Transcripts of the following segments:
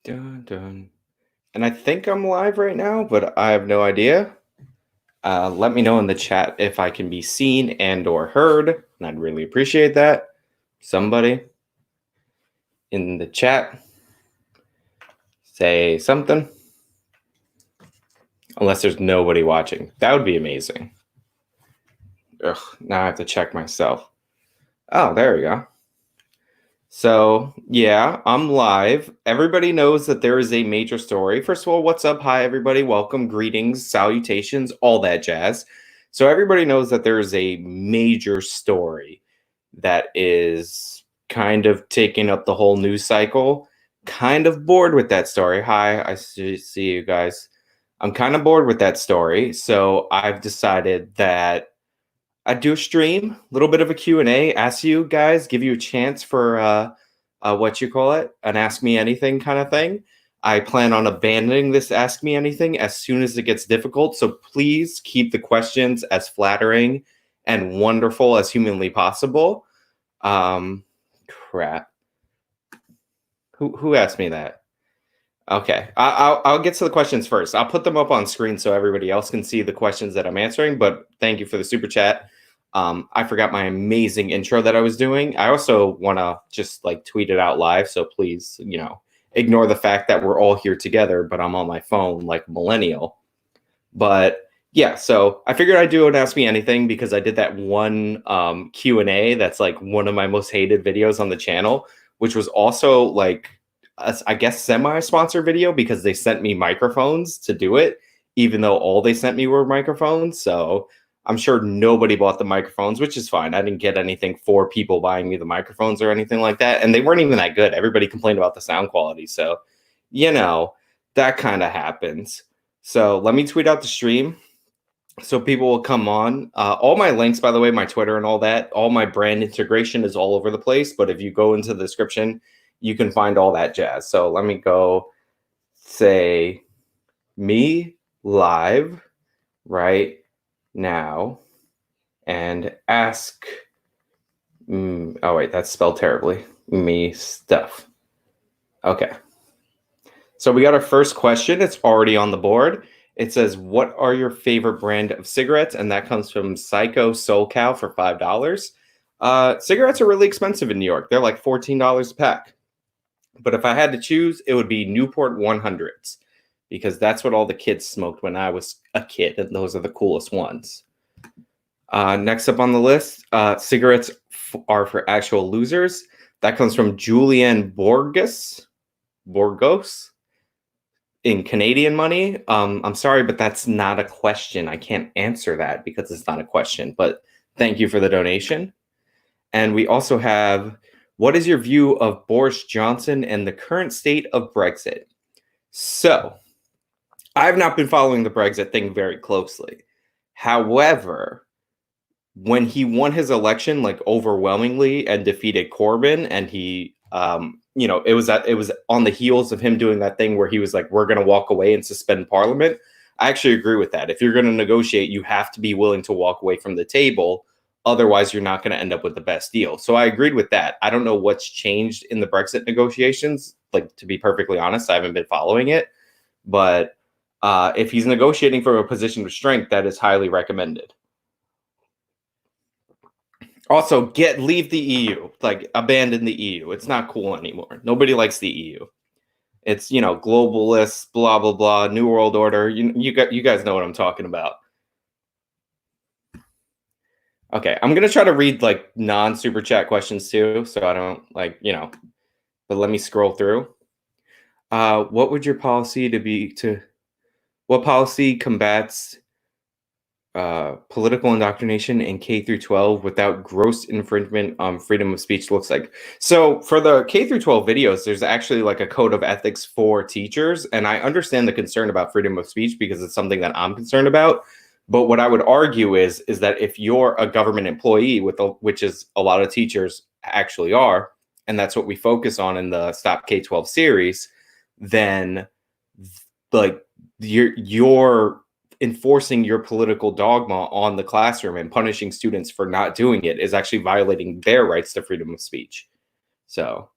Dun, dun. And I think I'm live right now, but I have no idea. Let me know in the chat if I can be seen and or heard, and I'd really appreciate that. Somebody in the chat say something. Unless there's nobody watching. That would be amazing. Ugh, now I have to check myself. Oh, there we go. So, yeah, I'm live. Everybody knows that there is a major story. First of all, what's up? Hi, everybody. Welcome, greetings, salutations, all that jazz. So, everybody knows that there is a major story that is kind of taking up the whole news cycle. Kind of bored with that story. Hi, I see you guys. I'm kind of bored with that story. So, I've decided that I do a stream, a little bit of a Q&A, ask you guys, give you a chance for what you call it, an Ask Me Anything kind of thing. I plan on abandoning this Ask Me Anything as soon as it gets difficult. So please keep the questions as flattering and wonderful as humanly possible. Crap. Who asked me that? Okay, I'll get to the questions first. I'll put them up on screen so everybody else can see the questions that I'm answering. But thank you for the super chat. I forgot my amazing intro that I was doing. I also want to just like tweet it out live. So please, ignore the fact that we're all here together, but I'm on my phone like a millennial. But yeah, so I figured I'd do an Ask Me Anything because I did that one Q&A that's like one of my most hated videos on the channel, which was also like, I guess, semi-sponsored video because they sent me microphones to do it, even though all they sent me were microphones. So I'm sure nobody bought the microphones, which is fine. I didn't get anything for people buying me the microphones or anything like that. And they weren't even that good. Everybody complained about the sound quality. So, that kind of happens. So let me tweet out the stream so people will come on. All my links, by the way, my Twitter and all that, all my brand integration is all over the place. But if you go into the description, you can find all that jazz. So let me go say me live right now and ask. Oh, wait, that's spelled terribly. Me stuff. Okay. So we got our first question. It's already on the board. It says, what are your favorite brand of cigarettes? And that comes from Psycho Soul Cow for $5. Cigarettes are really expensive in New York. They're like $14 a pack. But if I had to choose, it would be Newport 100s because that's what all the kids smoked when I was a kid, and those are the coolest ones. Next up on the list, cigarettes are for actual losers. That comes from Julianne Borges in Canadian money. I'm sorry, but that's not a question. I can't answer that because it's not a question, but thank you for the donation. And we also have, what is your view of Boris Johnson and the current state of Brexit? So, I've not been following the Brexit thing very closely. However, when he won his election like overwhelmingly and defeated Corbyn, and he it was on the heels of him doing that thing where he was like, we're going to walk away and suspend parliament. I actually agree with that. If you're going to negotiate, you have to be willing to walk away from the table. Otherwise, you're not going to end up with the best deal. So I agreed with that. I don't know what's changed in the Brexit negotiations. Like, to be perfectly honest, I haven't been following it. But if he's negotiating from a position of strength, that is highly recommended. Also, leave the EU, like abandon the EU. It's not cool anymore. Nobody likes the EU. It's, globalists, blah, blah, blah, New World Order. You guys know what I'm talking about. Okay, I'm going to try to read like non-super chat questions too, so I don't but let me scroll through. What would your policy what policy combats political indoctrination in K through 12 without gross infringement on freedom of speech looks like? So for the K through 12 videos, there's actually like a code of ethics for teachers. And I understand the concern about freedom of speech because it's something that I'm concerned about. But what I would argue is that if you're a government employee, which is a lot of teachers actually are, and that's what we focus on in the Stop K-12 series, then like you're enforcing your political dogma on the classroom and punishing students for not doing it is actually violating their rights to freedom of speech. So,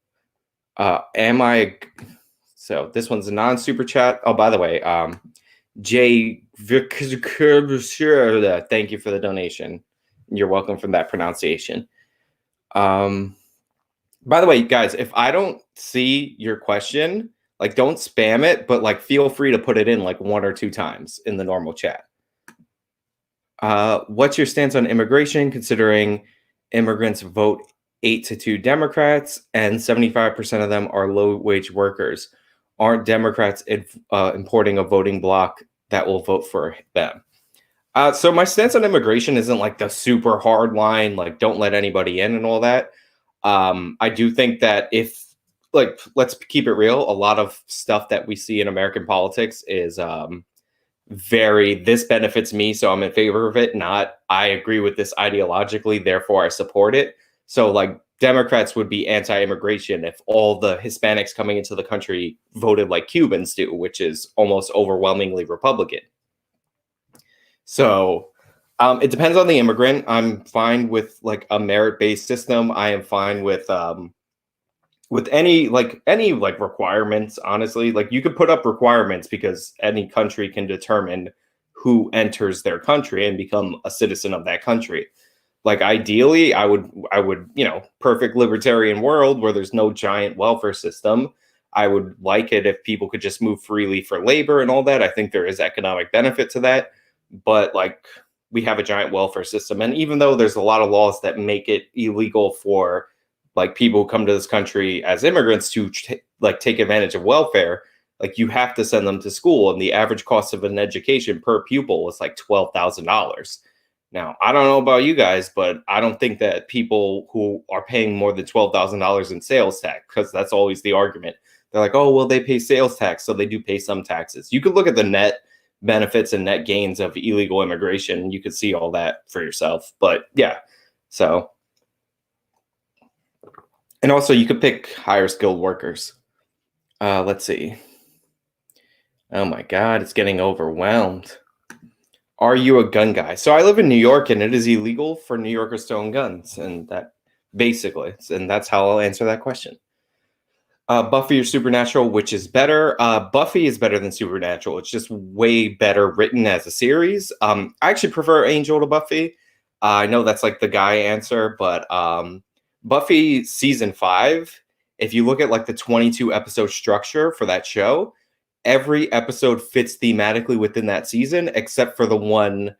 So this one's a non-super chat. Oh, by the way, Jay, thank you for the donation. You're welcome for that pronunciation. By the way, guys, if I don't see your question, like don't spam it, but like feel free to put it in like 1 or 2 times in the normal chat. What's your stance on immigration, considering immigrants vote 8-2 Democrats and 75% of them are low-wage workers? Aren't Democrats importing a voting bloc that will vote for them? So my stance on immigration isn't like the super hard line, like don't let anybody in and all that. I do think that if, like, let's keep it real, a lot of stuff that we see in American politics is this benefits me, so I'm in favor of it, not I agree with this ideologically, therefore I support it. So like Democrats would be anti-immigration if all the Hispanics coming into the country voted like Cubans do, which is almost overwhelmingly Republican. So it depends on the immigrant. I'm fine with like a merit-based system. I am fine with any requirements, honestly. Like you could put up requirements because any country can determine who enters their country and become a citizen of that country. Like ideally, I would, perfect libertarian world where there's no giant welfare system. I would like it if people could just move freely for labor and all that. I think there is economic benefit to that. But like we have a giant welfare system. And even though there's a lot of laws that make it illegal for like people who come to this country as immigrants to take advantage of welfare, like you have to send them to school, and the average cost of an education per pupil is like $12,000. Now, I don't know about you guys, but I don't think that people who are paying more than $12,000 in sales tax, because that's always the argument. They're like, oh, well, they pay sales tax, so they do pay some taxes. You could look at the net benefits and net gains of illegal immigration. You could see all that for yourself. But yeah, so. And also you could pick higher skilled workers. Let's see. Oh my God, it's getting overwhelmed. Are you a gun guy? So I live in New York and it is illegal for New Yorkers to own guns. And that basically, and that's how I'll answer that question. Buffy or Supernatural, which is better? Buffy is better than Supernatural. It's just way better written as a series. I actually prefer Angel to Buffy. I know that's like the guy answer, but Buffy season 5, if you look at like the 22 episode structure for that show, every episode fits thematically within that season, except for the one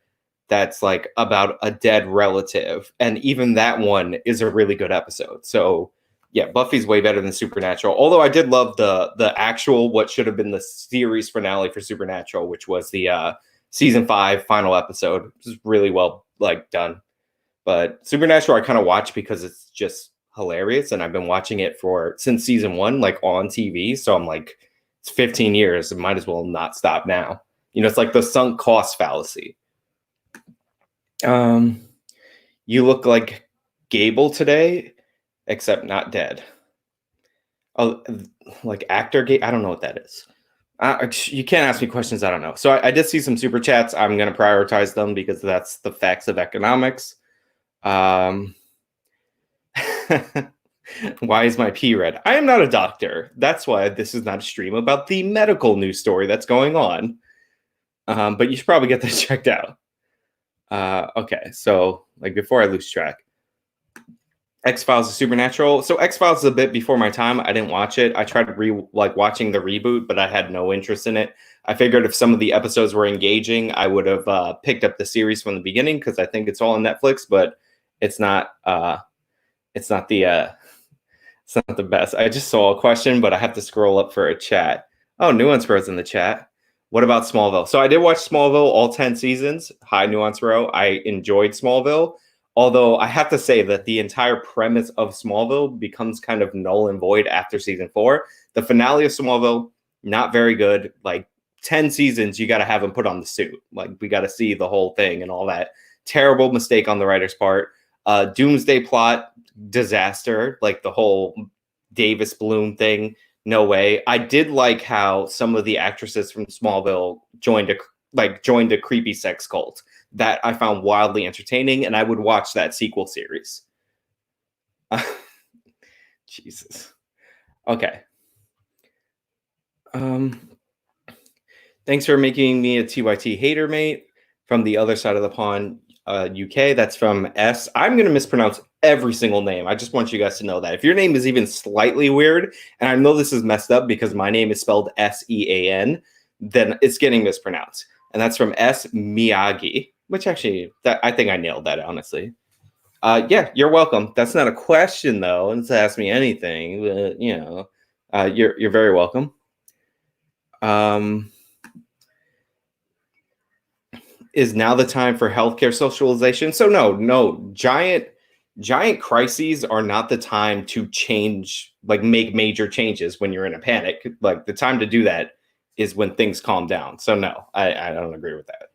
that's like about a dead relative. And even that one is a really good episode. So yeah, Buffy's way better than Supernatural. Although I did love the actual, what should have been the series finale for Supernatural, which was the season 5 final episode. It was really well done. But Supernatural I kind of watch because it's just hilarious, and I've been watching it since season 1, like on TV. So I'm like, it's 15 years, and might as well not stop now. It's like the sunk cost fallacy. You look like Gable today, except not dead. Oh, like actor I don't know what that is. You can't ask me questions I don't know. So I did see some super chats. I'm going to prioritize them because that's the facts of economics. Why is my pee red? I am not a doctor. That's why this is not a stream about the medical news story that's going on. But you should probably get that checked out. Okay, so before I lose track, X-Files is Supernatural. So X-Files is a bit before my time. I didn't watch it. I tried watching the reboot, but I had no interest in it. I figured if some of the episodes were engaging, I would have picked up the series from the beginning because I think it's all on Netflix, but it's not. It's not the best. I just saw a question, but I have to scroll up for a chat. Oh, Nuance Row's in the chat. What about Smallville? So I did watch Smallville all 10 seasons. Hi, Nuance Row. I enjoyed Smallville. Although I have to say that the entire premise of Smallville becomes kind of null and void after season 4. The finale of Smallville, not very good. 10 seasons, you got to have him put on the suit. We got to see the whole thing and all that. Terrible mistake on the writer's part. Doomsday plot, disaster. The whole Davis Bloom thing, no way. I did like how some of the actresses from Smallville joined a creepy sex cult. That I found wildly entertaining, and I would watch that sequel series. Jesus. Okay. Um, Thanks for making me a TYT hater, mate. From the other side of the pond, UK. That's from S. I'm going to mispronounce every single name. I just want you guys to know that. If your name is even slightly weird, and I know this is messed up because my name is spelled Sean, then it's getting mispronounced. And that's from S. Miyagi, which actually, I think I nailed that, honestly. Yeah, you're welcome. That's not a question, though. It's ask me anything, but, you're very welcome. Is now the time for healthcare socialization? So no, giant crises are not the time to change, like make major changes when you're in a panic. Like the time to do that is when things calm down. So no, I don't agree with that.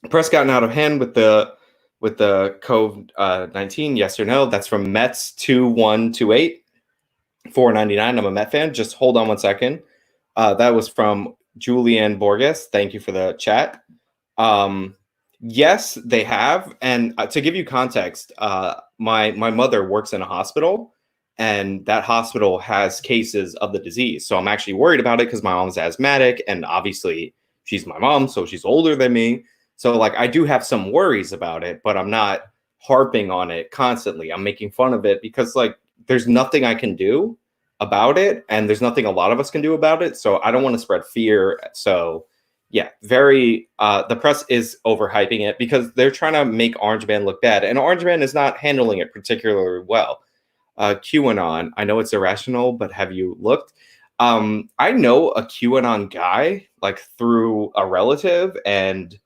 Press gotten out of hand with the COVID-19. Yes or no? That's from Mets 2128 $4.99. I'm a Met fan. Just hold on one second. That was from Julian Borges. Thank you for the chat. Yes, they have. And to give you context, my mother works in a hospital, and that hospital has cases of the disease. So I'm actually worried about it because my mom's asthmatic, and obviously she's my mom, so she's older than me. So like I do have some worries about it, but I'm not harping on it constantly. I'm making fun of it because like there's nothing I can do about it, and there's nothing a lot of us can do about it. So I don't want to spread fear. So yeah, the press is overhyping it because they're trying to make Orange Man look bad, and Orange Man is not handling it particularly well. QAnon, I know it's irrational, but have you looked? I know a QAnon guy like through a relative, and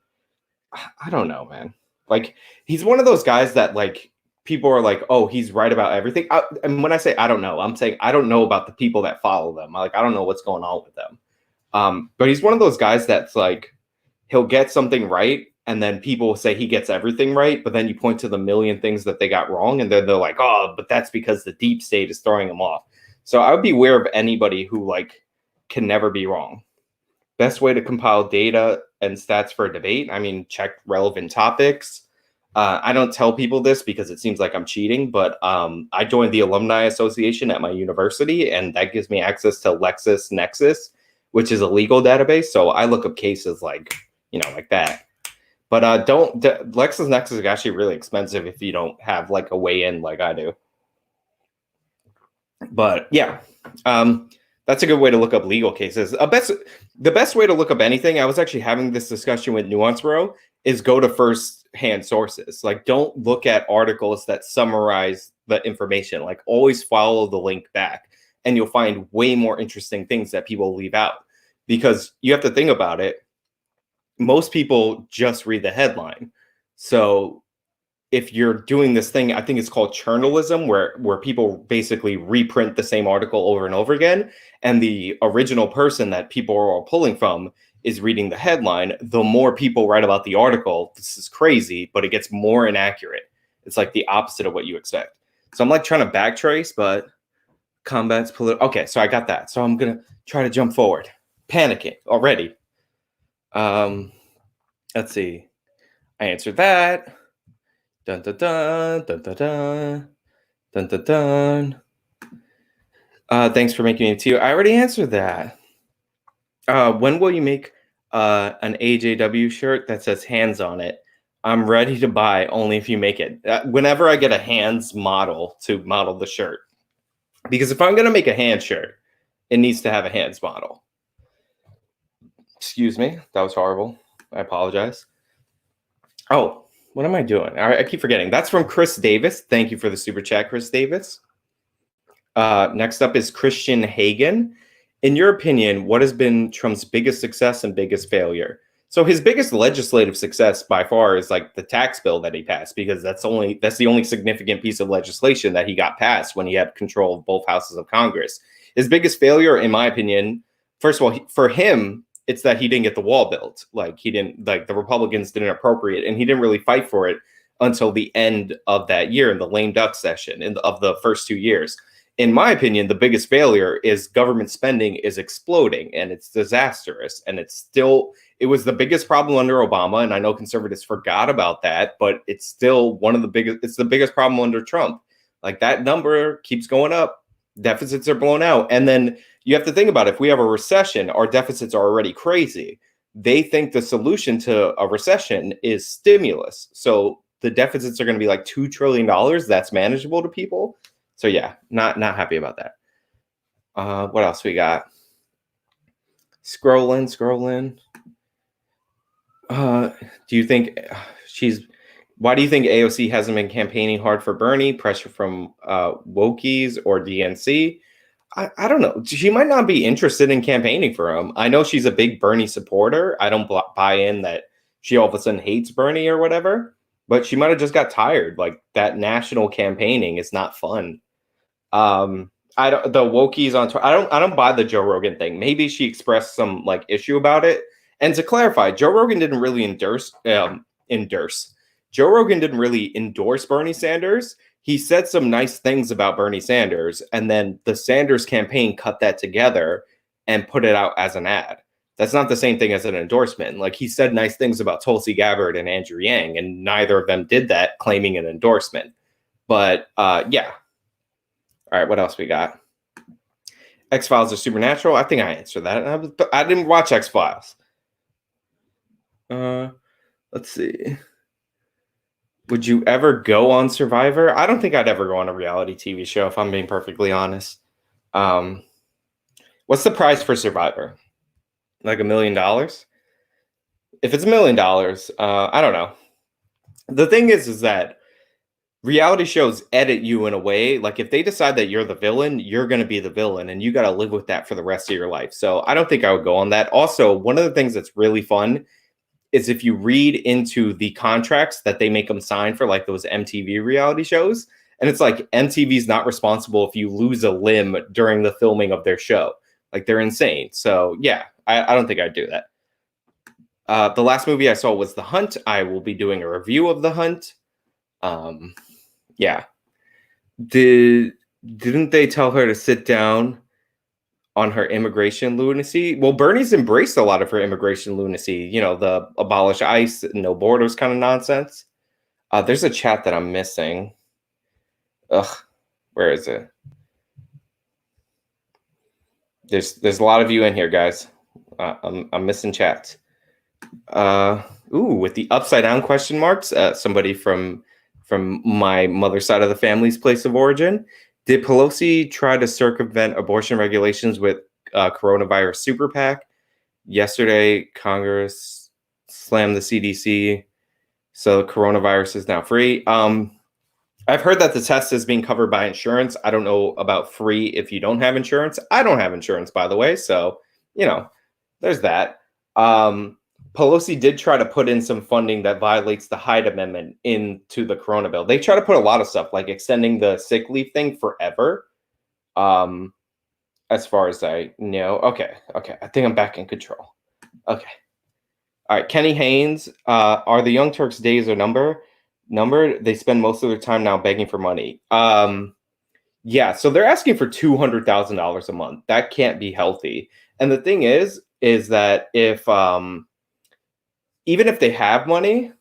I don't know, man. Like he's one of those guys that like people are like, oh, he's right about everything. And when I say I don't know, I'm saying I don't know about the people that follow them. Like I don't know what's going on with them. But he's one of those guys that's like he'll get something right, and then people say he gets everything right, but then you point to the million things that they got wrong, and then they're like, oh, but that's because the deep state is throwing him off. So I would be aware of anybody who like can never be wrong. Best way to compile data and stats for a debate. I mean, check relevant topics. I don't tell people this because it seems like I'm cheating, but I joined the Alumni Association at my university, and that gives me access to LexisNexis, which is a legal database. So I look up cases like, like that. But LexisNexis is actually really expensive if you don't have like a way in like I do. But yeah, that's a good way to look up legal cases. The best way to look up anything, I was actually having this discussion with Nuance Bro, is go to first-hand sources. Like, don't look at articles that summarize the information. Like, always follow the link back, and you'll find way more interesting things that people leave out. Because you have to think about it. Most people just read the headline. So if you're doing this thing, I think it's called journalism, where people basically reprint the same article over and over again, and the original person that people are pulling from is reading the headline. The more people write about the article, this is crazy, but it gets more inaccurate. It's like the opposite of what you expect. So I'm like trying to backtrace, but combats political. Okay, so I got that. So I'm gonna try to jump forward. Panicking already. Let's see. I answered that. Dun dun dun dun dun dun dun dun dun. Thanks for making it too. I already answered that. When will you make an AJW shirt that says hands on it? I'm ready to buy only if you make it. Whenever I get a hands model to model the shirt. Because if I'm going to make a hand shirt, it needs to have a hands model. Excuse me. That was horrible. I apologize. Oh, what am I doing? I keep forgetting. That's from Chris Davis. Thank you for the super chat, Chris Davis. Next up is Christian Hagen. In your opinion, what has been Trump's biggest success and biggest failure? So his biggest legislative success by far is like the tax bill that he passed, because that's the only significant piece of legislation that he got passed when he had control of both houses of Congress. His biggest failure, in my opinion, first of all, for him, it's that he didn't get the wall built. Like the Republicans didn't appropriate, and he didn't really fight for it until the end of that year in the lame duck session of the first 2 years. In my opinion, the biggest failure is government spending is exploding, and it's disastrous. And it was the biggest problem under Obama. And I know conservatives forgot about that, but it's still it's the biggest problem under Trump. Like that number keeps going up. Deficits are blown out. And then you have to think about, if we have a recession, our deficits are already crazy. They think the solution to a recession is stimulus. So the deficits are going to be like $2 trillion. That's manageable to people. So yeah, not happy about that. What else we got? Scrolling. Do you think why do you think AOC hasn't been campaigning hard for Bernie? Pressure from wokies or DNC? I don't know. She might not be interested in campaigning for him. I know she's a big Bernie supporter. I don't buy in that she all of a sudden hates Bernie or whatever, but she might have just got tired. Like, that national campaigning is not fun. I don't, the wokies on Twitter, I don't buy the Joe Rogan thing. Maybe she expressed some like issue about it. And to clarify, Joe Rogan didn't really endorse. Joe Rogan didn't really endorse Bernie Sanders. He said some nice things about Bernie Sanders, and then the Sanders campaign cut that together and put it out as an ad. That's not the same thing as an endorsement. Like, he said nice things about Tulsi Gabbard and Andrew Yang, and neither of them did that, claiming an endorsement. But yeah. All right, what else we got? X-Files or Supernatural? I think I answered that. I didn't watch X-Files. Let's see. Would you ever go on Survivor? I don't think I'd ever go on a reality TV show, if I'm being perfectly honest. What's the price for Survivor? Like $1 million? If it's $1 million, I don't know. The thing is that reality shows edit you in a way, like, if they decide that you're the villain, you're going to be the villain, and you got to live with that for the rest of your life. So I don't think I would go on that. Also, one of the things that's really fun is if you read into the contracts that they make them sign for, like, those MTV reality shows, and it's like, MTV's not responsible if you lose a limb during the filming of their show. Like, they're insane. So yeah, I don't think I'd do that. The last movie I saw was The Hunt. I will be doing a review of The Hunt. Yeah. Didn't they tell her to sit down on her immigration lunacy? Well, Bernie's embraced a lot of her immigration lunacy. You know, the abolish ICE, no borders kind of nonsense. There's a chat that I'm missing. Ugh, where is it? There's a lot of you in here, guys. I'm missing chats. With the upside down question marks. Somebody from my mother's side of the family's place of origin. Did Pelosi try to circumvent abortion regulations with coronavirus super PAC? Yesterday, Congress slammed the CDC, so coronavirus is now free. I've heard that the test is being covered by insurance. I don't know about free if you don't have insurance. I don't have insurance, by the way, so, you know, there's that. Pelosi did try to put in some funding that violates the Hyde Amendment into the Corona bill. They try to put a lot of stuff, like extending the sick leave thing forever. As far as I know. Okay. I think I'm back in control. Okay. All right. Kenny Haynes, are the Young Turks' days are numbered? They spend most of their time now begging for money. Yeah. So they're asking for $200,000 a month. That can't be healthy. And the thing is that if even if they have money,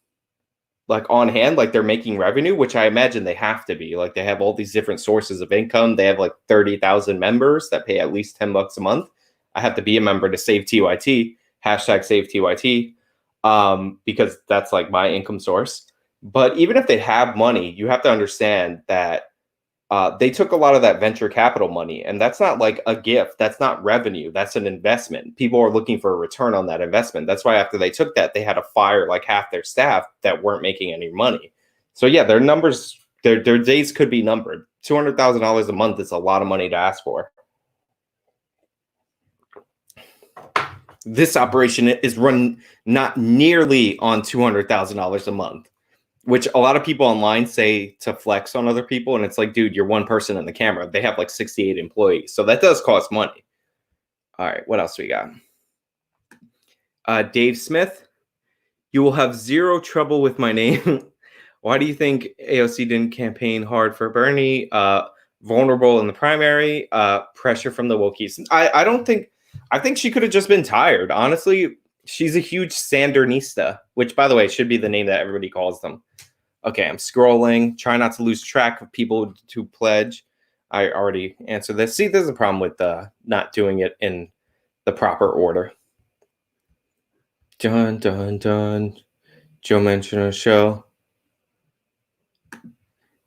like, on hand, like, they're making revenue, which I imagine they have to be. Like, they have all these different sources of income. They have like 30,000 members that pay at least $10 a month. I have to be a member to save TYT, hashtag save TYT, because that's like my income source. But even if they have money, you have to understand that they took a lot of that venture capital money, and that's not like a gift. That's not revenue. That's an investment. People are looking for a return on that investment. That's why after they took that, they had to fire like half their staff that weren't making any money. So yeah, their numbers, their days could be numbered. $200,000 a month is a lot of money to ask for. This operation is run not nearly on $200,000 a month, which a lot of people online say to flex on other people. And it's like, dude, you're one person in the camera. They have like 68 employees. So that does cost money. All right, what else we got? Dave Smith, you will have zero trouble with my name. Why do you think AOC didn't campaign hard for Bernie? Vulnerable in the primary, pressure from the wokies. I think she could have just been tired. Honestly, she's a huge Sandernista, which, by the way, should be the name that everybody calls them. Okay, I'm scrolling. Try not to lose track of people to pledge. I already answered this. See, there's a problem with not doing it in the proper order. Dun, dun, dun. Joe mentioned on the show.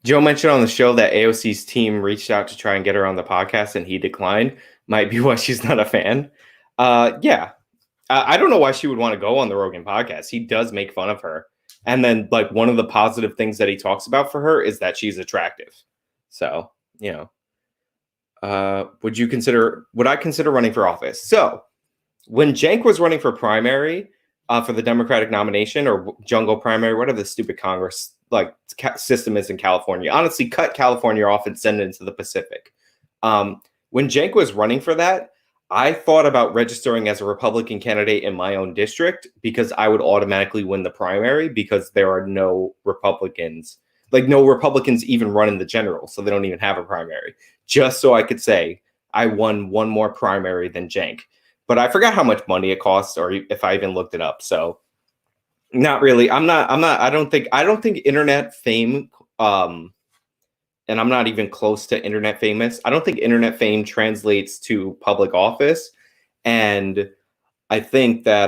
Joe mentioned on the show that AOC's team reached out to try and get her on the podcast and he declined. Might be why she's not a fan. Yeah. I don't know why she would want to go on the Rogan podcast. He does make fun of her. And then, like, one of the positive things that he talks about for her is that she's attractive. So, you know, would I consider running for office? So, when Cenk was running for primary for the Democratic nomination or jungle primary, whatever the stupid Congress system is in California, honestly, cut California off and send it into the Pacific. When Cenk was running for that, I thought about registering as a Republican candidate in my own district because I would automatically win the primary because there are no Republicans, no Republicans even run in the general. So they don't even have a primary, just so I could say I won one more primary than Cenk. But I forgot how much money it costs or if I even looked it up. So not really. I don't think internet fame, and I'm not even close to internet famous. I don't think internet fame translates to public office. And I think that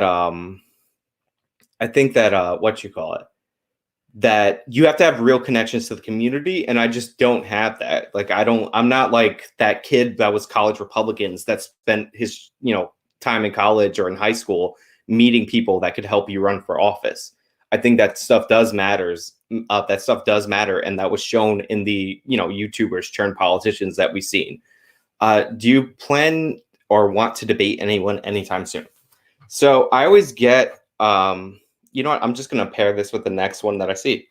that you have to have real connections to the community. And I just don't have that. I'm not like that kid that was college Republicans that spent his, time in college or in high school meeting people that could help you run for office. I think that stuff does matters. That stuff does matter, and that was shown in the YouTubers turned politicians that we've seen. Do you plan or want to debate anyone anytime soon? So I always get, you know what? I'm just gonna pair this with the next one that I see.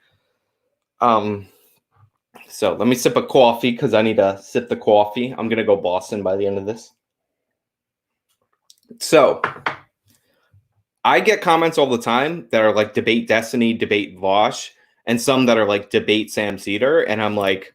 So let me sip a coffee because I need to sip the coffee. I'm gonna go Boston by the end of this. So I get comments all the time that are like debate Destiny, debate Vosh, and some that are like debate Sam Seder. And I'm like,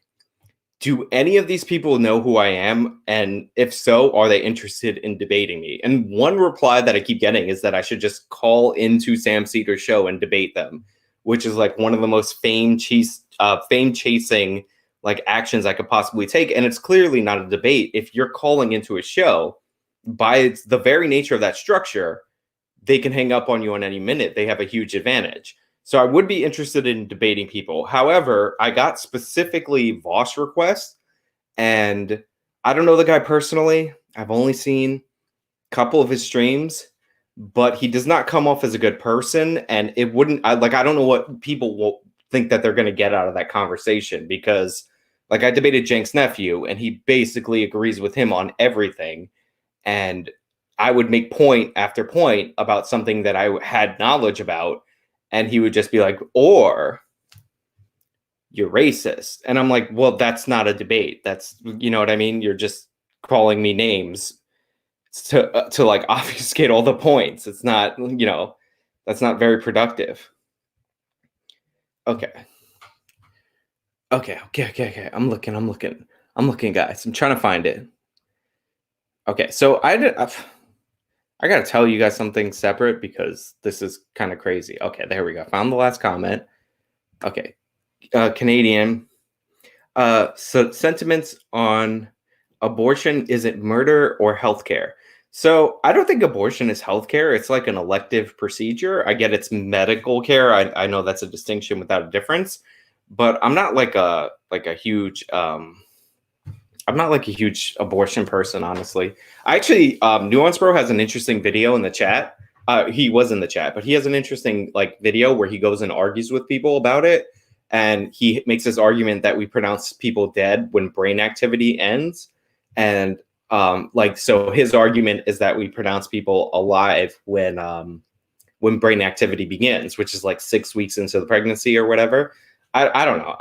do any of these people know who I am? And if so, are they interested in debating me? And one reply that I keep getting is that I should just call into Sam Seder's show and debate them, which is like one of the most fame chasing like actions I could possibly take. And it's clearly not a debate. If you're calling into a show, by the very nature of that structure, they can hang up on you on any minute. They have a huge advantage. So I would be interested in debating people. However, I got specifically Vosh requests, and I don't know the guy personally. I've only seen a couple of his streams, but he does not come off as a good person. And it wouldn't, I don't know what people will think that they're going to get out of that conversation because I debated Cenk's nephew, and he basically agrees with him on everything. And I would make point after point about something that I had knowledge about, and he would just be like, or you're racist. And I'm like, well, that's not a debate. That's, you know what I mean? You're just calling me names to like obfuscate all the points. It's not, that's not very productive. Okay. I'm looking, guys. I'm trying to find it. Okay. So I got to tell you guys something separate because this is kind of crazy. Okay, there we go. Found the last comment. Okay. Canadian. So sentiments on abortion, is it murder or healthcare? So I don't think abortion is healthcare. It's like an elective procedure. I get it's medical care. I know that's a distinction without a difference, but I'm not like a huge I'm not like a huge abortion person, honestly. I actually, Nuance Bro has an interesting video in the chat. He was in the chat, but he has an interesting video where he goes and argues with people about it. And he makes this argument that we pronounce people dead when brain activity ends. And so his argument is that we pronounce people alive when brain activity begins, which is 6 weeks into the pregnancy or whatever. I don't know.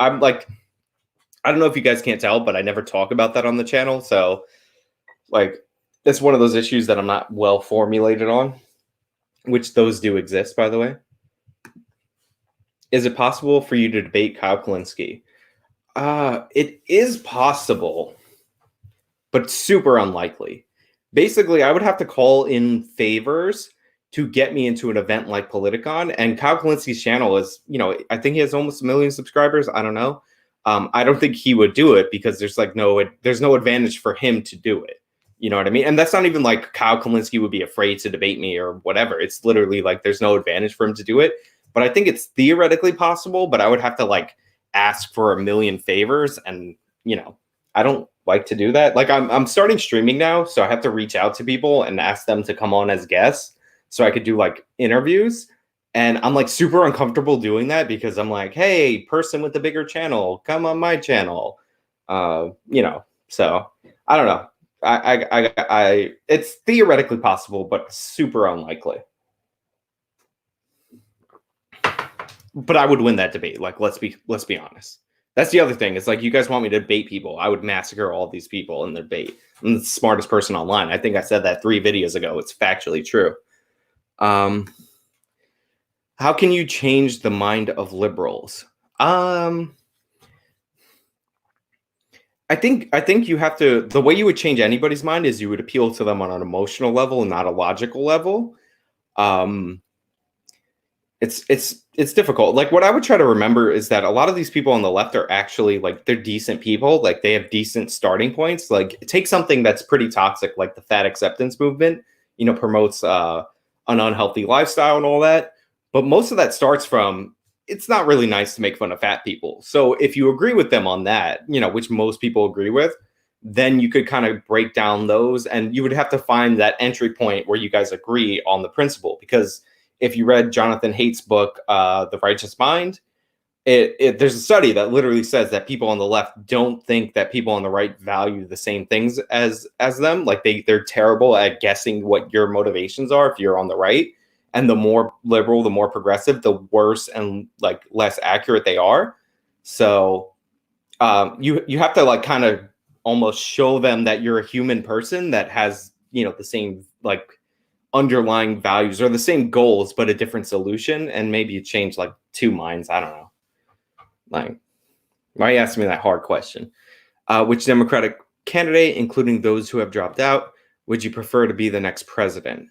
I don't know if you guys can't tell, but I never talk about that on the channel. So it's one of those issues that I'm not well formulated on, which those do exist, by the way. Is it possible for you to debate Kyle Kulinski? It is possible, but super unlikely. Basically, I would have to call in favors to get me into an event like Politicon. And Kyle Kulinski's channel is, I think he has almost 1 million subscribers. I don't know. I don't think he would do it because there's no advantage for him to do it. You know what I mean? And that's not even like Kyle Kalinske would be afraid to debate me or whatever. It's literally like there's no advantage for him to do it. But I think it's theoretically possible, but I would have to like ask for a million favors. And, I don't like to do that. Like I'm starting streaming now, so I have to reach out to people and ask them to come on as guests so I could do like interviews. And I'm like super uncomfortable doing that because I'm like, hey, person with the bigger channel, come on my channel. So I don't know. It's theoretically possible, but super unlikely. But I would win that debate. Like, let's be honest. That's the other thing. It's like you guys want me to debate people. I would massacre all these people in the debate. I'm the smartest person online. I think I said that 3 videos ago. It's factually true. How can you change the mind of liberals? I think you have to. The way you would change anybody's mind is you would appeal to them on an emotional level and not a logical level. It's difficult. Like what I would try to remember is that a lot of these people on the left are actually like they're decent people. Like they have decent starting points. Like take something that's pretty toxic, like the fat acceptance movement. Promotes an unhealthy lifestyle and all that. But most of that starts from it's not really nice to make fun of fat people. So if you agree with them on that, which most people agree with, then you could kind of break down those, and you would have to find that entry point where you guys agree on the principle. Because if you read Jonathan Haidt's book, The Righteous Mind, there's a study that literally says that people on the left don't think that people on the right value the same things as them. Like they're terrible at guessing what your motivations are if you're on the right. And the more liberal, the more progressive, the worse and like less accurate they are. So you have to like kind of almost show them that you're a human person that has, the same like underlying values or the same goals, but a different solution. And maybe you change like 2 minds. I don't know. Like, why are you asking me that hard question? Which Democratic candidate, including those who have dropped out, would you prefer to be the next president?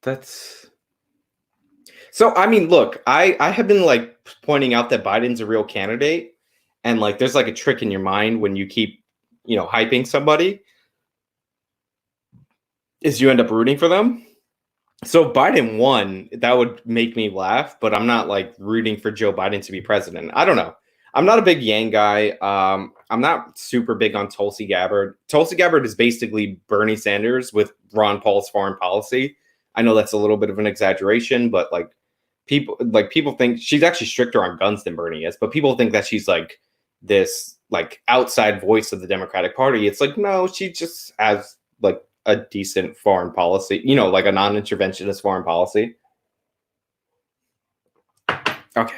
That's so. I mean, look, I have been like pointing out that Biden's a real candidate, and like there's like a trick in your mind when you keep, hyping somebody, is you end up rooting for them. So if Biden won, that would make me laugh, but I'm not like rooting for Joe Biden to be president. I don't know. I'm not a big Yang guy. I'm not super big on Tulsi Gabbard. Tulsi Gabbard is basically Bernie Sanders with Ron Paul's foreign policy. I know that's a little bit of an exaggeration, but like people think she's actually stricter on guns than Bernie is, but people think that she's like this like outside voice of the Democratic Party. It's like, no, she just has like a decent foreign policy, like a non-interventionist foreign policy. Okay.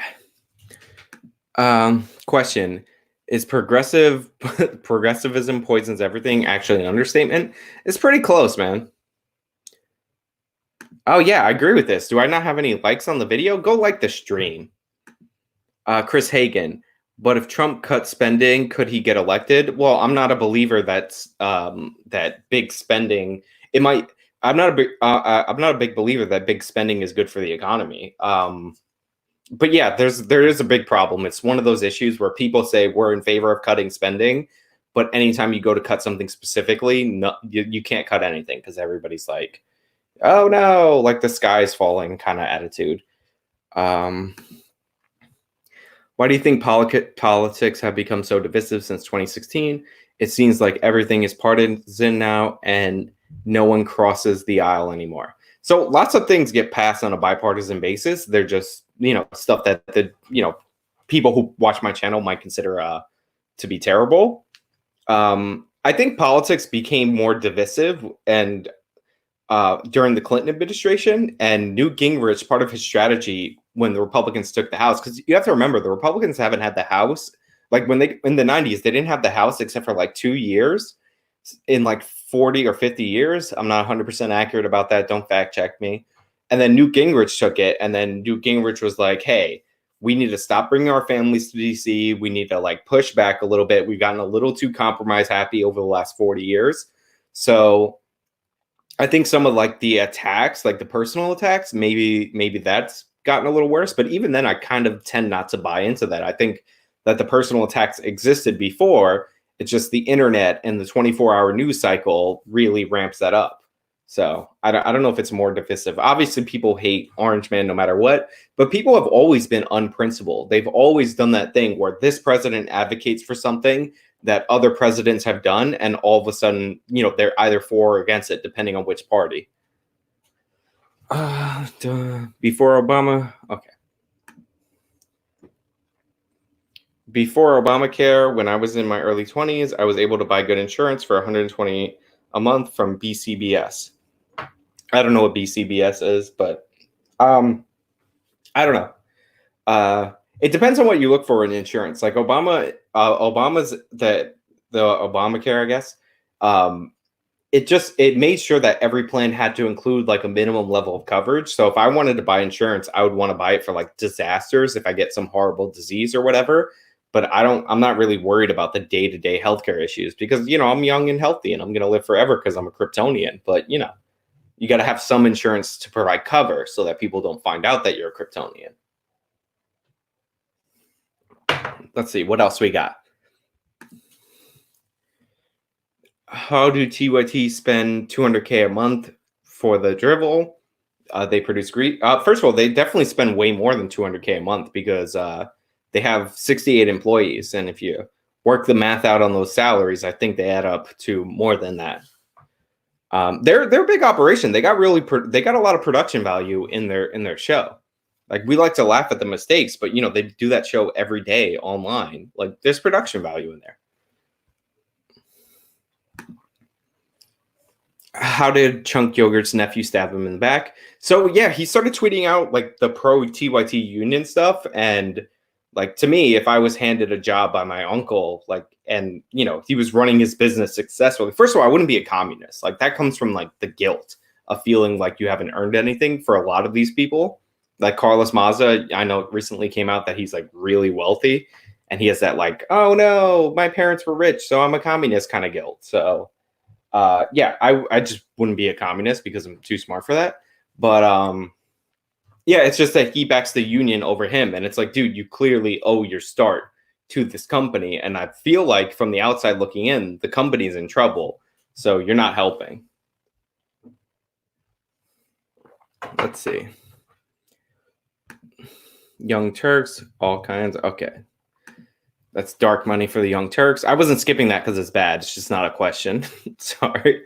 Question: is progressivism poisons everything actually an understatement? It's pretty close, man. Oh yeah, I agree with this. Do I not have any likes on the video? Go like the stream. Chris Hagen. But if Trump cut spending, could he get elected? Well, I'm not a believer that big spending. It might. I'm not a big believer that big spending is good for the economy. But yeah, there is a big problem. It's one of those issues where people say we're in favor of cutting spending, but anytime you go to cut something specifically, no, you can't cut anything because everybody's like, oh no, like the sky's falling kind of attitude. Why do you think politics have become so divisive since 2016? It seems like everything is partisan now and no one crosses the aisle anymore. So lots of things get passed on a bipartisan basis. They're just, stuff that the, people who watch my channel might consider to be terrible. I think politics became more divisive and during the Clinton administration, and Newt Gingrich, part of his strategy when the Republicans took the House, because you have to remember the Republicans haven't had the House, like when they in the 90s, they didn't have the House except for like 2 years in like 40 or 50 years. I'm not 100% accurate about that. Don't fact check me. And then Newt Gingrich took it, and then Newt Gingrich was like, hey, we need to stop bringing our families to DC. We need to like push back a little bit. We've gotten a little too compromise happy over the last 40 years. So I think some of like the attacks, like the personal attacks, maybe that's gotten a little worse. But even then, I kind of tend not to buy into that. I think that the personal attacks existed before. It's just the internet and the 24-hour news cycle really ramps that up. So I don't know if it's more divisive. Obviously, people hate Orange Man no matter what, but people have always been unprincipled. They've always done that thing where this president advocates for something that other presidents have done, and all of a sudden, they're either for or against it, depending on which party. Before Obama, okay. Before Obamacare, when I was in my early 20s, I was able to buy good insurance for $120 a month from BCBS. I don't know what BCBS is, but I don't know. It depends on what you look for in insurance. Like Obama's the Obamacare, I guess. It made sure that every plan had to include like a minimum level of coverage. So if I wanted to buy insurance, I would want to buy it for like disasters if I get some horrible disease or whatever. But I'm not really worried about the day-to-day healthcare issues because, I'm young and healthy and I'm going to live forever because I'm a Kryptonian. But, you got to have some insurance to provide cover so that people don't find out that you're a Kryptonian. Let's see, what else we got? How do TYT spend $200K a month for the drivel? They produce great. First of all, they definitely spend way more than $200K a month because they have 68 employees, and if you work the math out on those salaries, I think they add up to more than that. They're a big operation. They got a lot of production value in their show. Like, we like to laugh at the mistakes, but they do that show every day online. Like, there's production value in there. How did Chunk Yogurt's nephew stab him in the back? So yeah, he started tweeting out like the pro TYT union stuff, and like, to me, if I was handed a job by my uncle, like, and he was running his business successfully, first of all, I wouldn't be a communist. Like, that comes from like the guilt of feeling like you haven't earned anything for a lot of these people. Like Carlos Maza, I know recently came out that he's like really wealthy, and he has that like, oh no, my parents were rich, so I'm a communist kind of guilt. So yeah, I just wouldn't be a communist because I'm too smart for that. But yeah, it's just that he backs the union over him. And it's like, dude, you clearly owe your start to this company. And I feel like from the outside looking in, the company's in trouble. So you're not helping. Let's see. Young Turks, all kinds. Okay. That's dark money for the Young Turks. I wasn't skipping that because it's bad. It's just not a question. Sorry.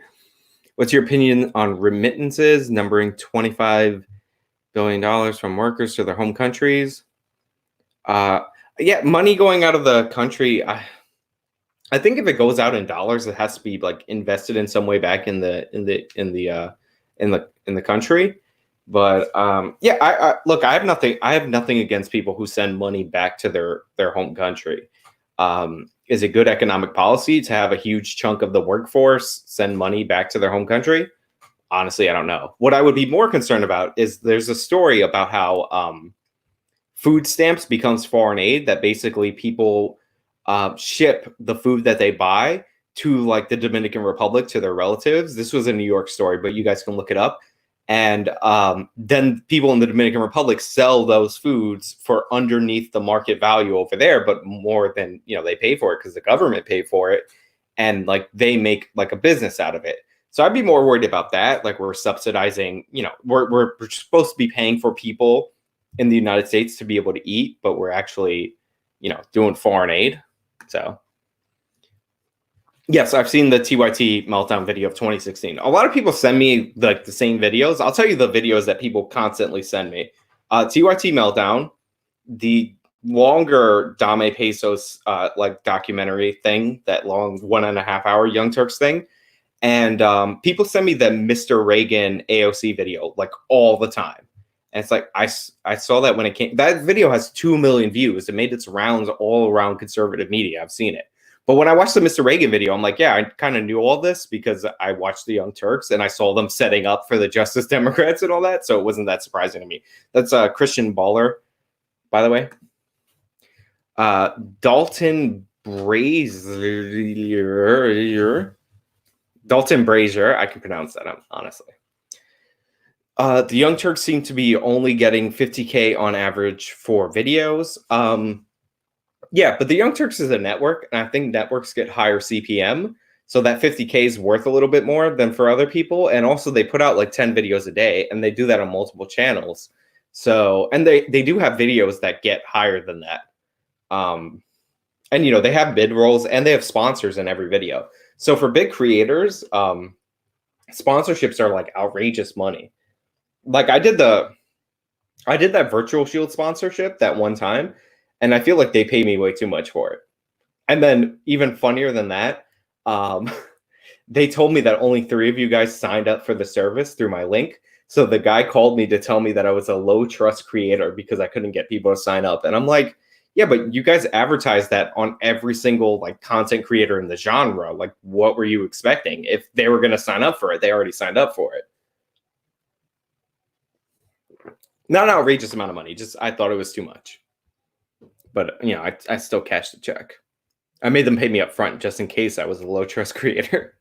What's your opinion on remittances numbering $25 billion from workers to their home countries? Yeah, money going out of the country. I think if it goes out in dollars, it has to be like invested in some way back in the country. But yeah, I look, I have nothing against people who send money back to their home country. Is it good economic policy to have a huge chunk of the workforce send money back to their home country? Honestly, I don't know. What I would be more concerned about is there's a story about how food stamps becomes foreign aid, that basically people ship the food that they buy to like the Dominican Republic to their relatives. This was a New York story, but you guys can look it up. And then people in the Dominican Republic sell those foods for underneath the market value over there, but more than they pay for it because the government paid for it, and like they make like a business out of it. So I'd be more worried about that. Like, we're subsidizing, we're supposed to be paying for people in the United States to be able to eat, but we're actually, doing foreign aid. So yes, I've seen the TYT meltdown video of 2016. A lot of people send me like the same videos. I'll tell you the videos that people constantly send me. TYT meltdown, the longer Dame Pesos like documentary thing, that long 1.5 hour Young Turks thing. And people send me the Mr. Reagan AOC video like all the time. And it's like, I saw that when it came. That video has 2 million views. It made its rounds all around conservative media. I've seen it. But when I watched the Mr. Reagan video, I'm like, yeah, I kind of knew all this because I watched the Young Turks and I saw them setting up for the Justice Democrats and all that. So it wasn't that surprising to me. That's Christian Baller, by the way. Dalton Brazier. Dalton Brazier. I can pronounce that, honestly. The Young Turks seem to be only getting 50K on average for videos. Yeah, but the Young Turks is a network, and I think networks get higher CPM. So that 50K is worth a little bit more than for other people. And also they put out like 10 videos a day, and they do that on multiple channels. So, and they do have videos that get higher than that. And you know, they have mid rolls and they have sponsors in every video. So for big creators, sponsorships are like outrageous money. Like I did that virtual shield sponsorship that one time, and I feel like they pay me way too much for it. And then even funnier than that, um, they told me that only 3 of you guys signed up for the service through my link. So the guy called me to tell me that I was a low trust creator because I couldn't get people to sign up. And I'm like, yeah, but you guys advertise that on every single like content creator in the genre. Like, what were you expecting? If they were going to sign up for it, they already signed up for it. Not an outrageous amount of money. Just I thought it was too much. But you know, I still cashed the check. I made them pay me up front just in case I was a low trust creator.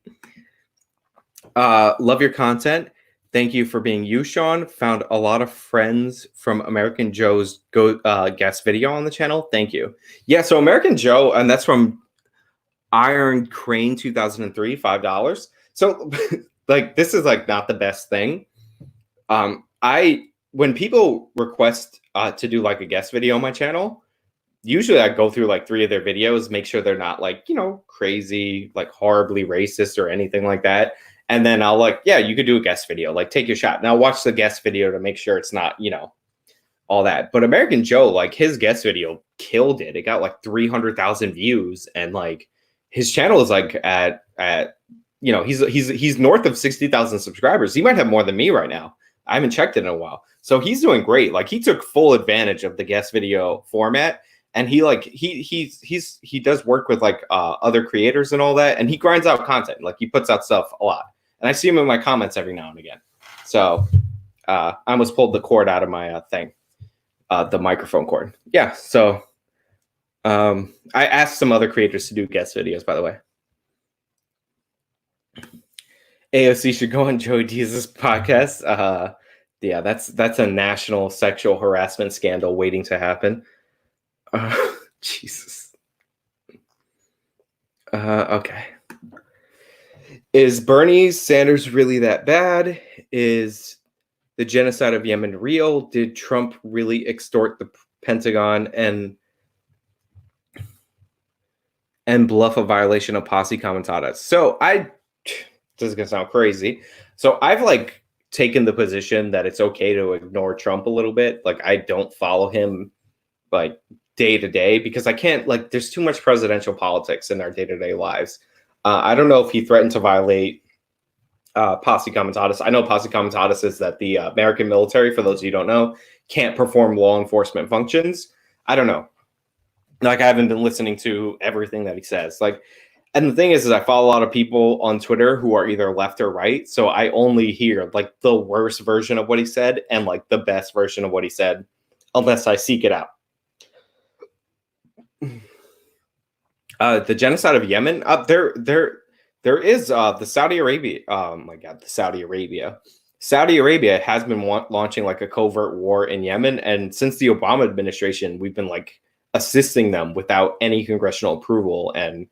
Love your content. Thank you for being you, Sean. Found a lot of friends from American Joe's guest video on the channel. Thank you. Yeah, so American Joe, and that's from Iron Crane 2003, $5. So like this is like not the best thing. When people request to do like a guest video on my channel, usually I go through like 3 of their videos, make sure they're not like, you know, crazy, like horribly racist or anything like that. And then I'll like, yeah, you could do a guest video, like take your shot. Now watch the guest video to make sure it's not, you know, all that. But American Joe, like his guest video killed it. It got like 300,000 views, and like his channel is like at you know, he's north of 60,000 subscribers. He might have more than me right now. I haven't checked it in a while. So he's doing great. Like he took full advantage of the guest video format, and he like he does work with like other creators and all that, and he grinds out content. Like he puts out stuff a lot. And I see him in my comments every now and again. So I almost pulled the cord out of my thing, the microphone cord. Yeah. So I asked some other creators to do guest videos, by the way. AOC should go on Joey Diaz's podcast. Yeah, that's a national sexual harassment scandal waiting to happen. Jesus. Okay. Is Bernie Sanders really that bad? Is the genocide of Yemen real? Did Trump really extort the Pentagon and bluff a violation of Posse Comitatus? So this is gonna sound crazy. So I've like taken the position that it's okay to ignore Trump a little bit. Like I don't follow him like day to day because I can't, like there's too much presidential politics in our day-to-day lives. I don't know if he threatened to violate Posse Comitatus. I know Posse Comitatus is that the American military, for those of you who don't know, can't perform law enforcement functions. I don't know. Like I haven't been listening to everything that he says. Like, and the thing is I follow a lot of people on Twitter who are either left or right. So I only hear like the worst version of what he said and like the best version of what he said, unless I seek it out. The genocide of Yemen, there is the Saudi Arabia. Oh my God, the Saudi Arabia. Saudi Arabia has been launching like a covert war in Yemen, and since the Obama administration, we've been like assisting them without any congressional approval, and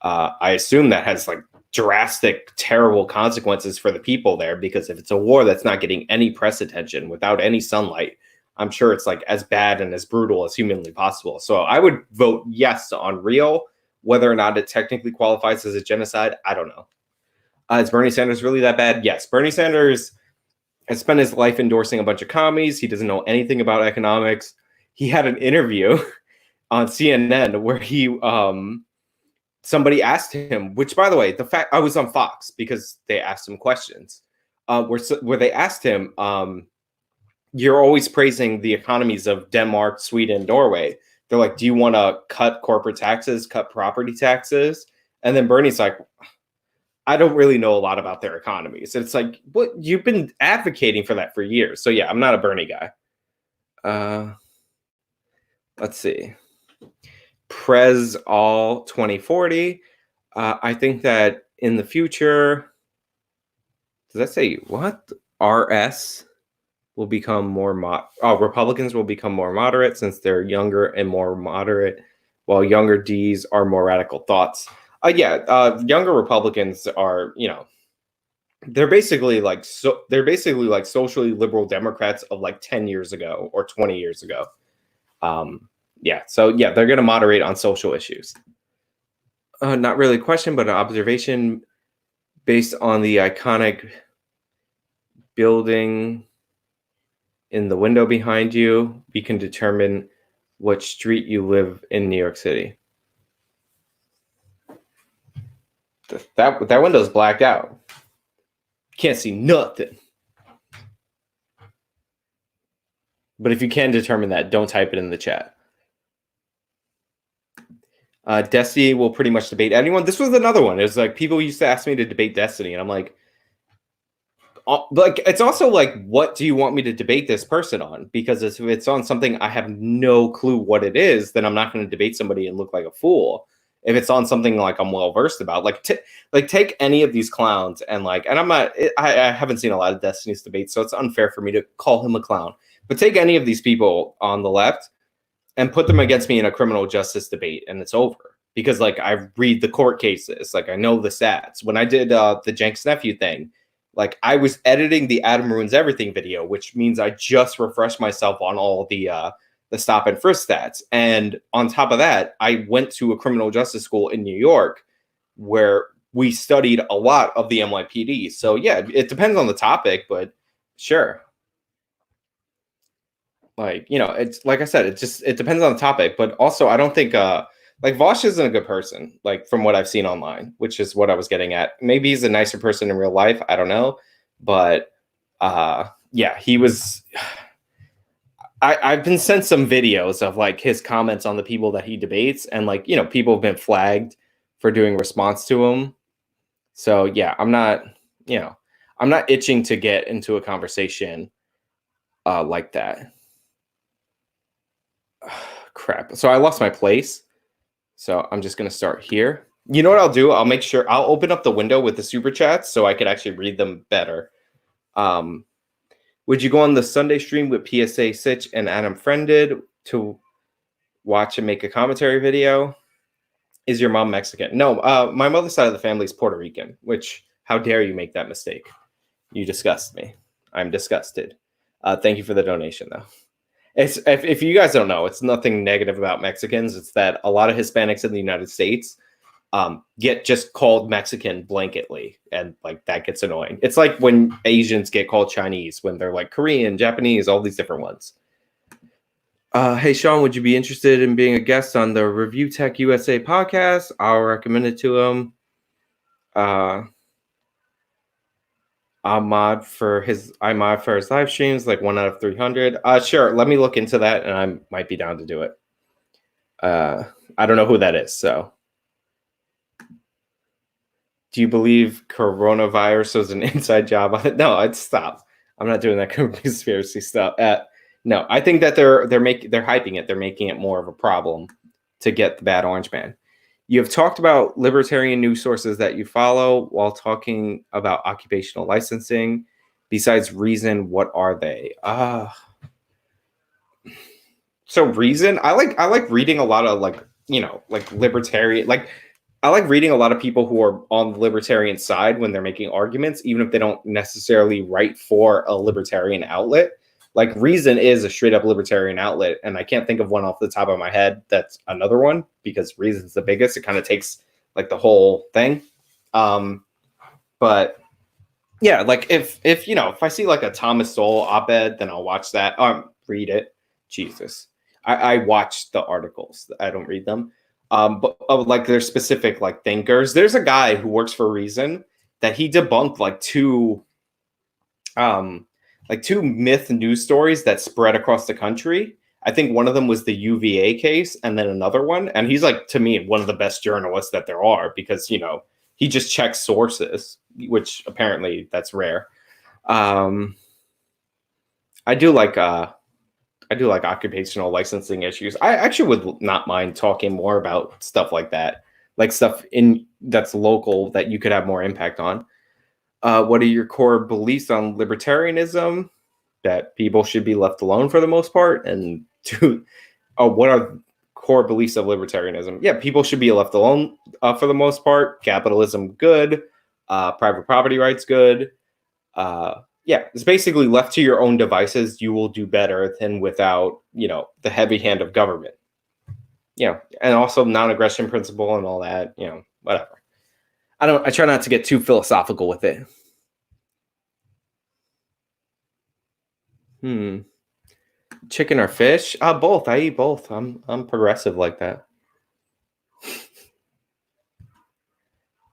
I assume that has like drastic, terrible consequences for the people there, because if it's a war that's not getting any press attention without any sunlight, I'm sure it's like as bad and as brutal as humanly possible. So I would vote yes on real. Whether or not it technically qualifies as a genocide, I don't know. Is Bernie Sanders really that bad? Yes. Bernie Sanders has spent his life endorsing a bunch of commies. He doesn't know anything about economics. He had an interview on CNN where he somebody asked him, which by the way, the fact I was on Fox because they asked him questions, where they asked him, you're always praising the economies of Denmark, Sweden, Norway. They're like, do you want to cut corporate taxes, cut property taxes? And then Bernie's like, I don't really know a lot about their economies. And it's like, what? You've been advocating for that for years. So yeah, I'm not a Bernie guy. Let's see. Prez all 2040. I think that in the future, Does that say what? RS will become more Republicans will become more moderate since they're younger and more moderate, while younger Ds are more radical thoughts. Younger Republicans are, they're basically like socially liberal Democrats of like 10 years ago or 20 years ago. They're going to moderate on social issues. Not really a question, but an observation based on the iconic building in the window behind you, we can determine what street you live in New York City. That window's blacked out. Can't see nothing. But if you can determine that, don't type it in the chat. Destiny will pretty much debate anyone. This was another one. It was like people used to ask me to debate Destiny, and I'm like it's also like, what do you want me to debate this person on? Because if it's on something I have no clue what it is, then I'm not going to debate somebody and look like a fool. If it's on something like I'm well versed about, take any of these clowns and I'm not, I haven't seen a lot of Destiny's debates, so it's unfair for me to call him a clown. But take any of these people on the left and put them against me in a criminal justice debate, and it's over. Because I read the court cases, I know the stats. When I did the Jenks nephew thing, I was editing the Adam Ruins Everything video, which means I just refreshed myself on all the stop and frisk stats. And on top of that, I went to a criminal justice school in New York where we studied a lot of the NYPD. So yeah, it depends on the topic, but sure. It's like I said, it depends on the topic, but also I don't think Vosh isn't a good person, from what I've seen online, which is what I was getting at. Maybe he's a nicer person in real life. I don't know. But he was. I've been sent some videos of his comments on the people that he debates, and people have been flagged for doing response to him. So yeah, I'm not itching to get into a conversation like that. Crap. So I lost my place. So I'm just going to start here. You know what I'll do? I'll make sure I'll open up the window with the super chats so I could actually read them better. Would you go on the Sunday stream with PSA Sitch and Adam Friended to watch and make a commentary video? Is your mom Mexican? No, my mother's side of the family is Puerto Rican, which, how dare you make that mistake? You disgust me. I'm disgusted. Thank you for the donation, though. If you guys don't know, it's nothing negative about Mexicans. It's that a lot of Hispanics in the United States get just called Mexican blanketly, and that gets annoying. It's like when Asians get called Chinese when they're Korean, Japanese, all these different ones. Hey, Sean, would you be interested in being a guest on the Review Tech USA podcast? I'll recommend it to him. I mod for his live streams, 1 out of 300. Sure, let me look into that, and I might be down to do it. I don't know who that is, so. Do you believe coronavirus was an inside job? No, I'd stop. I'm not doing that conspiracy stuff. No, I think that they're hyping it. They're making it more of a problem to get the bad orange man. You have talked about libertarian news sources that you follow while talking about occupational licensing. Besides Reason, what are they? So Reason, I like reading a lot of libertarian, I like reading a lot of people who are on the libertarian side when they're making arguments, even if they don't necessarily write for a libertarian outlet. Reason is a straight up libertarian outlet, and I can't think of one off the top of my head that's another one, because Reason's the biggest. It kind of takes the whole thing. But yeah, if I see a Thomas Sowell op-ed, then I'll watch that. Read it. Jesus. I watch the articles. I don't read them. But there's specific thinkers. There's a guy who works for Reason that he debunked two myth news stories that spread across the country. I think one of them was the UVA case, and then another one. And he's to me, one of the best journalists that there are, because, he just checks sources, which apparently that's rare. I do like occupational licensing issues. I actually would not mind talking more about stuff like that, stuff that's local that you could have more impact on. What are your core beliefs on libertarianism? That people should be left alone for the most part. And two, what are core beliefs of libertarianism? Yeah, people should be left alone for the most part. Capitalism, good. Private property rights, good. Yeah, it's basically left to your own devices. You will do better than without, the heavy hand of government. And also non-aggression principle and all that. Whatever. I try not to get too philosophical with it. Chicken or fish? Both. I eat both. I'm progressive like that.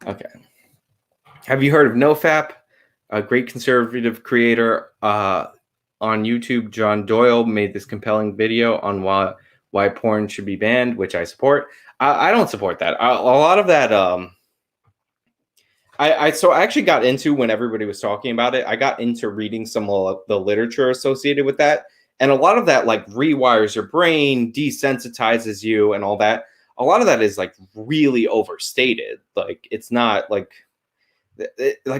Okay. Have you heard of NoFap? A great conservative creator on YouTube. John Doyle made this compelling video on why porn should be banned, which I support. I don't support that. A lot of that. I actually got into, when everybody was talking about it, I got into reading some of the literature associated with that. And a lot of that like rewires your brain, desensitizes you and all that. A lot of that is like really overstated. Like it's not like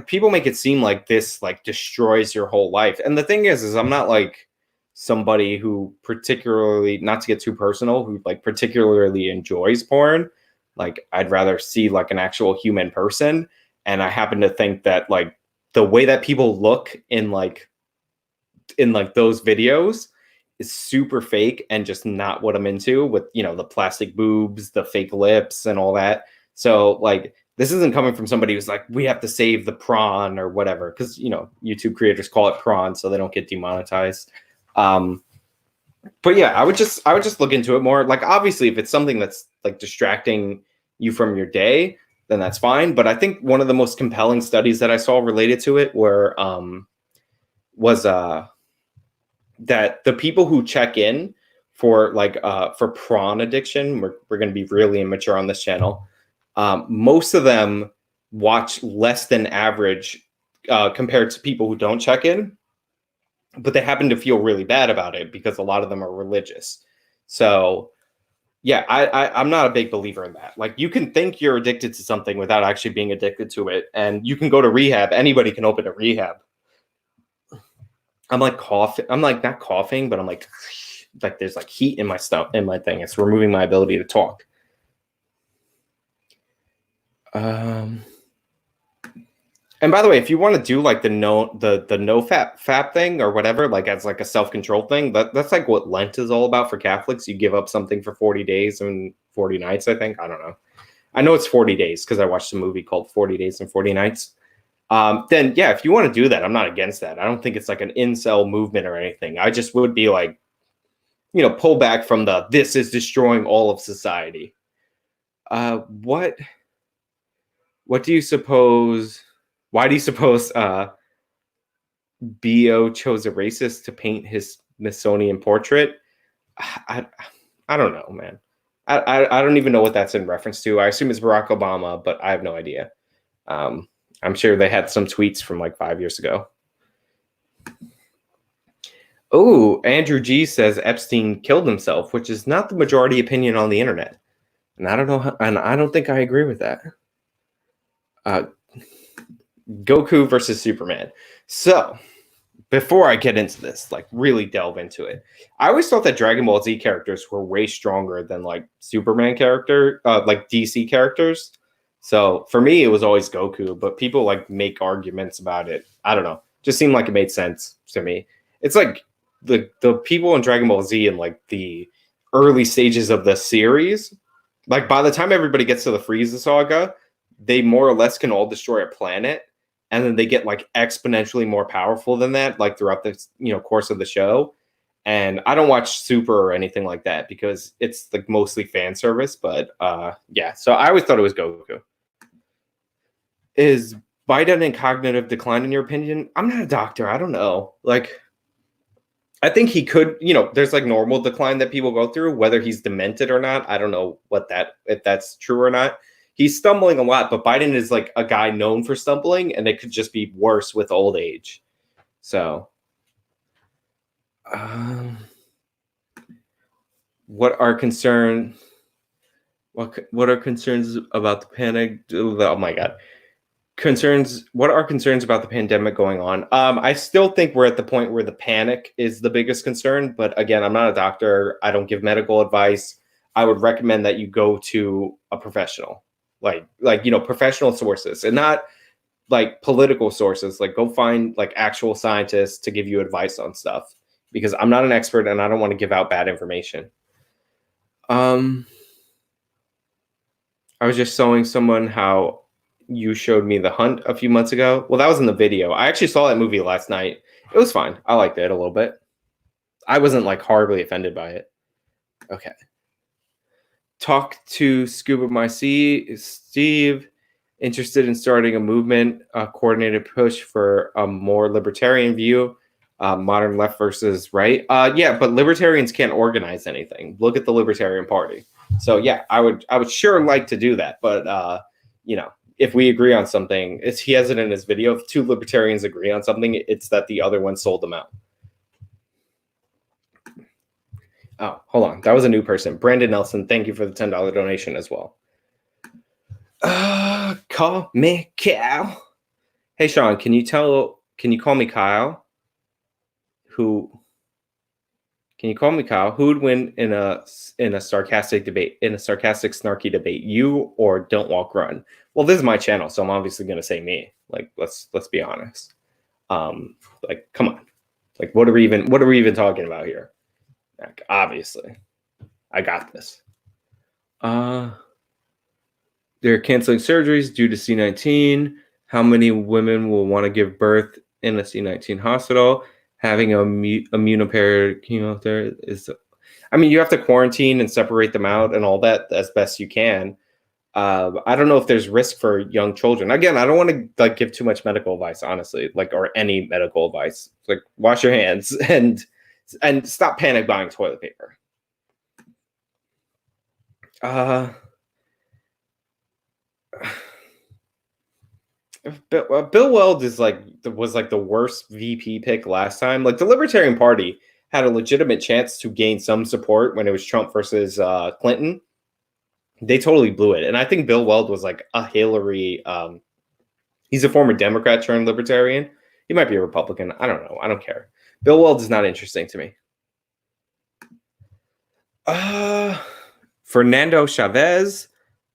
people make it seem like this like destroys your whole life. And the thing is I'm not like somebody who particularly, not to get too personal, who like particularly enjoys porn. Like I'd rather see like an actual human person. And I happen to think that like the way that people look in those videos is super fake and just not what I'm into, with the plastic boobs, the fake lips and all that. So like this isn't coming from somebody who's like, we have to save the prawn or whatever, because YouTube creators call it prawn so they don't get demonetized. But yeah, I would just look into it more. Like obviously if it's something that's like distracting you from your day, then that's fine. But I think one of the most compelling studies that I saw related to it was that the people who check in for prawn addiction, we're going to be really immature on this channel. Most of them watch less than average compared to people who don't check in, but they happen to feel really bad about it because a lot of them are religious. So yeah, I'm not a big believer in that. Like you can think you're addicted to something without actually being addicted to it. And you can go to rehab. Anybody can open a rehab. I'm like coughing. I'm like not coughing, but I'm like there's like heat in my stomach, in my thing. It's removing my ability to talk. And by the way, if you want to do like the no fap thing or whatever, like as like a self-control thing, that's like what Lent is all about for Catholics. You give up something for 40 days and 40 nights, I think. I don't know. I know it's 40 days because I watched a movie called 40 Days and 40 Nights. Then yeah, if you want to do that, I'm not against that. I don't think it's like an incel movement or anything. I just would be like, pull back from this is destroying all of society. What do you suppose? Why do you suppose Bo chose a racist to paint his Smithsonian portrait? I don't know, man. I don't even know what that's in reference to. I assume it's Barack Obama, but I have no idea. I'm sure they had some tweets from like 5 years ago. Oh, Andrew G says Epstein killed himself, which is not the majority opinion on the internet. And I don't know, and I don't think I agree with that. Goku versus Superman. So, before I get into this, like really delve into it, I always thought that Dragon Ball Z characters were way stronger than like Superman like DC characters. So for me, it was always Goku, but people like make arguments about it. I don't know. Just seemed like it made sense to me. It's like the people in Dragon Ball Z in like the early stages of the series, like by the time everybody gets to the Frieza saga, they more or less can all destroy a planet, and then they get like exponentially more powerful than that, like throughout the course of the show. And I don't watch Super or anything like that because it's like mostly fan service. But yeah, so I always thought it was Goku. Is Biden in cognitive decline in your opinion? I'm not a doctor. I don't know. Like, I think he could. There's like normal decline that people go through. Whether he's demented or not, I don't know if that's true or not. He's stumbling a lot, but Biden is like a guy known for stumbling, and it could just be worse with old age. So, what are concerns? What are concerns about the panic? Oh my God. Concerns. What are concerns about the pandemic going on? I still think we're at the point where the panic is the biggest concern. But again, I'm not a doctor. I don't give medical advice. I would recommend that you go to a professional, professional sources, and not like political sources. Like go find like actual scientists to give you advice on stuff, because I'm not an expert and I don't want to give out bad information. I was just showing someone how you showed me The Hunt a few months ago. Well, that was in the video. I actually saw that movie last night. It was fine. I liked it a little bit. I wasn't like horribly offended by it. Okay. Talk to Scuba My Sea, Steve. Interested in starting a movement, a coordinated push for a more libertarian view, modern left versus right. Yeah, but libertarians can't organize anything. Look at the Libertarian Party. So yeah, I would sure like to do that, but if we agree on something, he has it in his video. If two libertarians agree on something, it's that the other one sold them out. Oh, hold on. That was a new person. Brandon Nelson, thank you for the $10 donation as well. Call me Kyle. Hey, Sean, can you call me Kyle? Can you call me Kyle? Who would win in a sarcastic debate, snarky debate, you or Don't Walk Run? Well, this is my channel, so I'm obviously going to say me. Like, let's be honest. Like, come on. Like, what are we even talking about here? Like, obviously, I got this. They're canceling surgeries due to C19. How many women will want to give birth in a C19 hospital? Having immunopaired chemotherapy is, you have to quarantine and separate them out and all that as best you can. I don't know if there's risk for young children. Again, I don't want to like give too much medical advice, honestly, or any medical advice. Like wash your hands and stop panic buying toilet paper. Bill Weld was the worst VP pick last time. Like the Libertarian Party had a legitimate chance to gain some support when it was Trump versus Clinton. They totally blew it. And I think Bill Weld was like a Hillary. He's a former Democrat turned Libertarian. He might be a Republican. I don't know. I don't care. Bill Weld is not interesting to me. Fernando Chavez.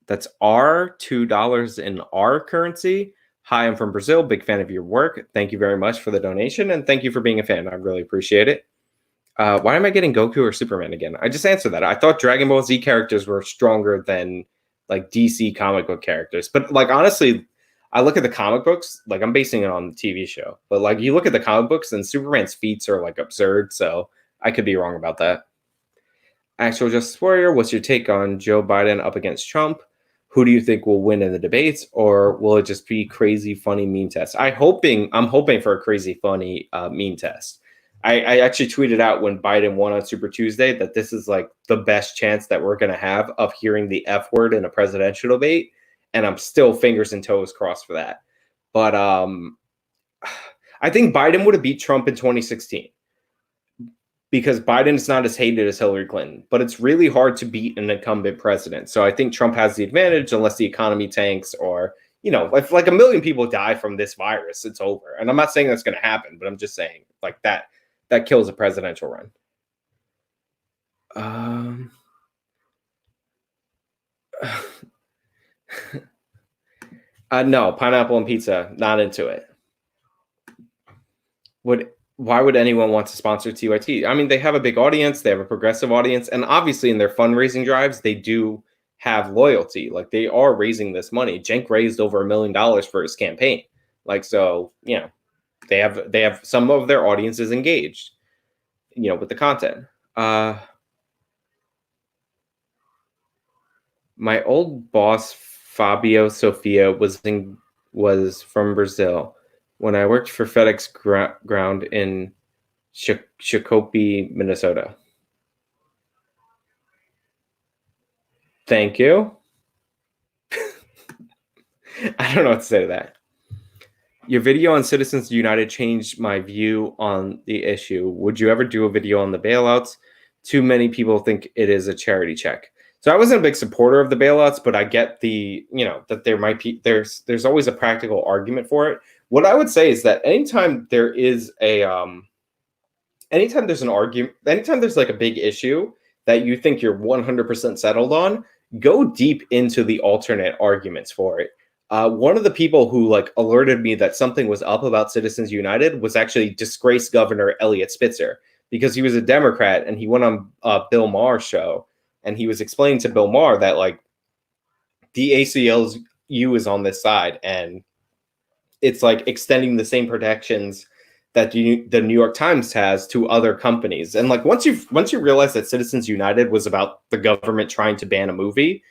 That's $2 in our currency. Hi, I'm from Brazil. Big fan of your work. Thank you very much for the donation. And thank you for being a fan. I really appreciate it. Why am I getting Goku or Superman again? I just answered that. I thought Dragon Ball Z characters were stronger than like DC comic book characters. But like, honestly, I look at the comic books, like I'm basing it on the TV show. But like you look at the comic books and Superman's feats are like absurd. So I could be wrong about that. Actual Justice Warrior, what's your take on Joe Biden up against Trump? Who do you think will win in the debates, or will it just be crazy, funny meme test? I'm hoping for a crazy, funny meme test. I actually tweeted out when Biden won on Super Tuesday that this is like the best chance that we're going to have of hearing the F word in a presidential debate. And I'm still fingers and toes crossed for that. But I think Biden would have beat Trump in 2016. Because Biden is not as hated as Hillary Clinton, but it's really hard to beat an incumbent president. So I think Trump has the advantage unless the economy tanks or, if like a million people die from this virus, it's over. And I'm not saying that's going to happen, but I'm just saying like that kills a presidential run. No, pineapple and pizza, not into it. Why would anyone want to sponsor TYT? I mean, they have a big audience, they have a progressive audience, and obviously in their fundraising drives, they do have loyalty. Like they are raising this money. Cenk raised over $1 million for his campaign. Like, so, they have some of their audiences engaged, with the content. My old boss, Fabio Sofia, was from Brazil. When I worked for FedEx Ground in Shakopee, Minnesota. Thank you. I don't know what to say to that. Your video on Citizens United changed my view on the issue. Would you ever do a video on the bailouts? Too many people think it is a charity check. So I wasn't a big supporter of the bailouts, but I get the, that there might be there's always a practical argument for it. What I would say is that anytime there's an argument, anytime there's like a big issue that you think you're 100% settled on, go deep into the alternate arguments for it. One of the people who like alerted me that something was up about Citizens United was actually disgraced Governor Eliot Spitzer, because he was a Democrat and he went on Bill Maher's show and he was explaining to Bill Maher that like the ACLU is on this side and it's like extending the same protections that the New York Times has to other companies. And like once you realize that Citizens United was about the government trying to ban a movie,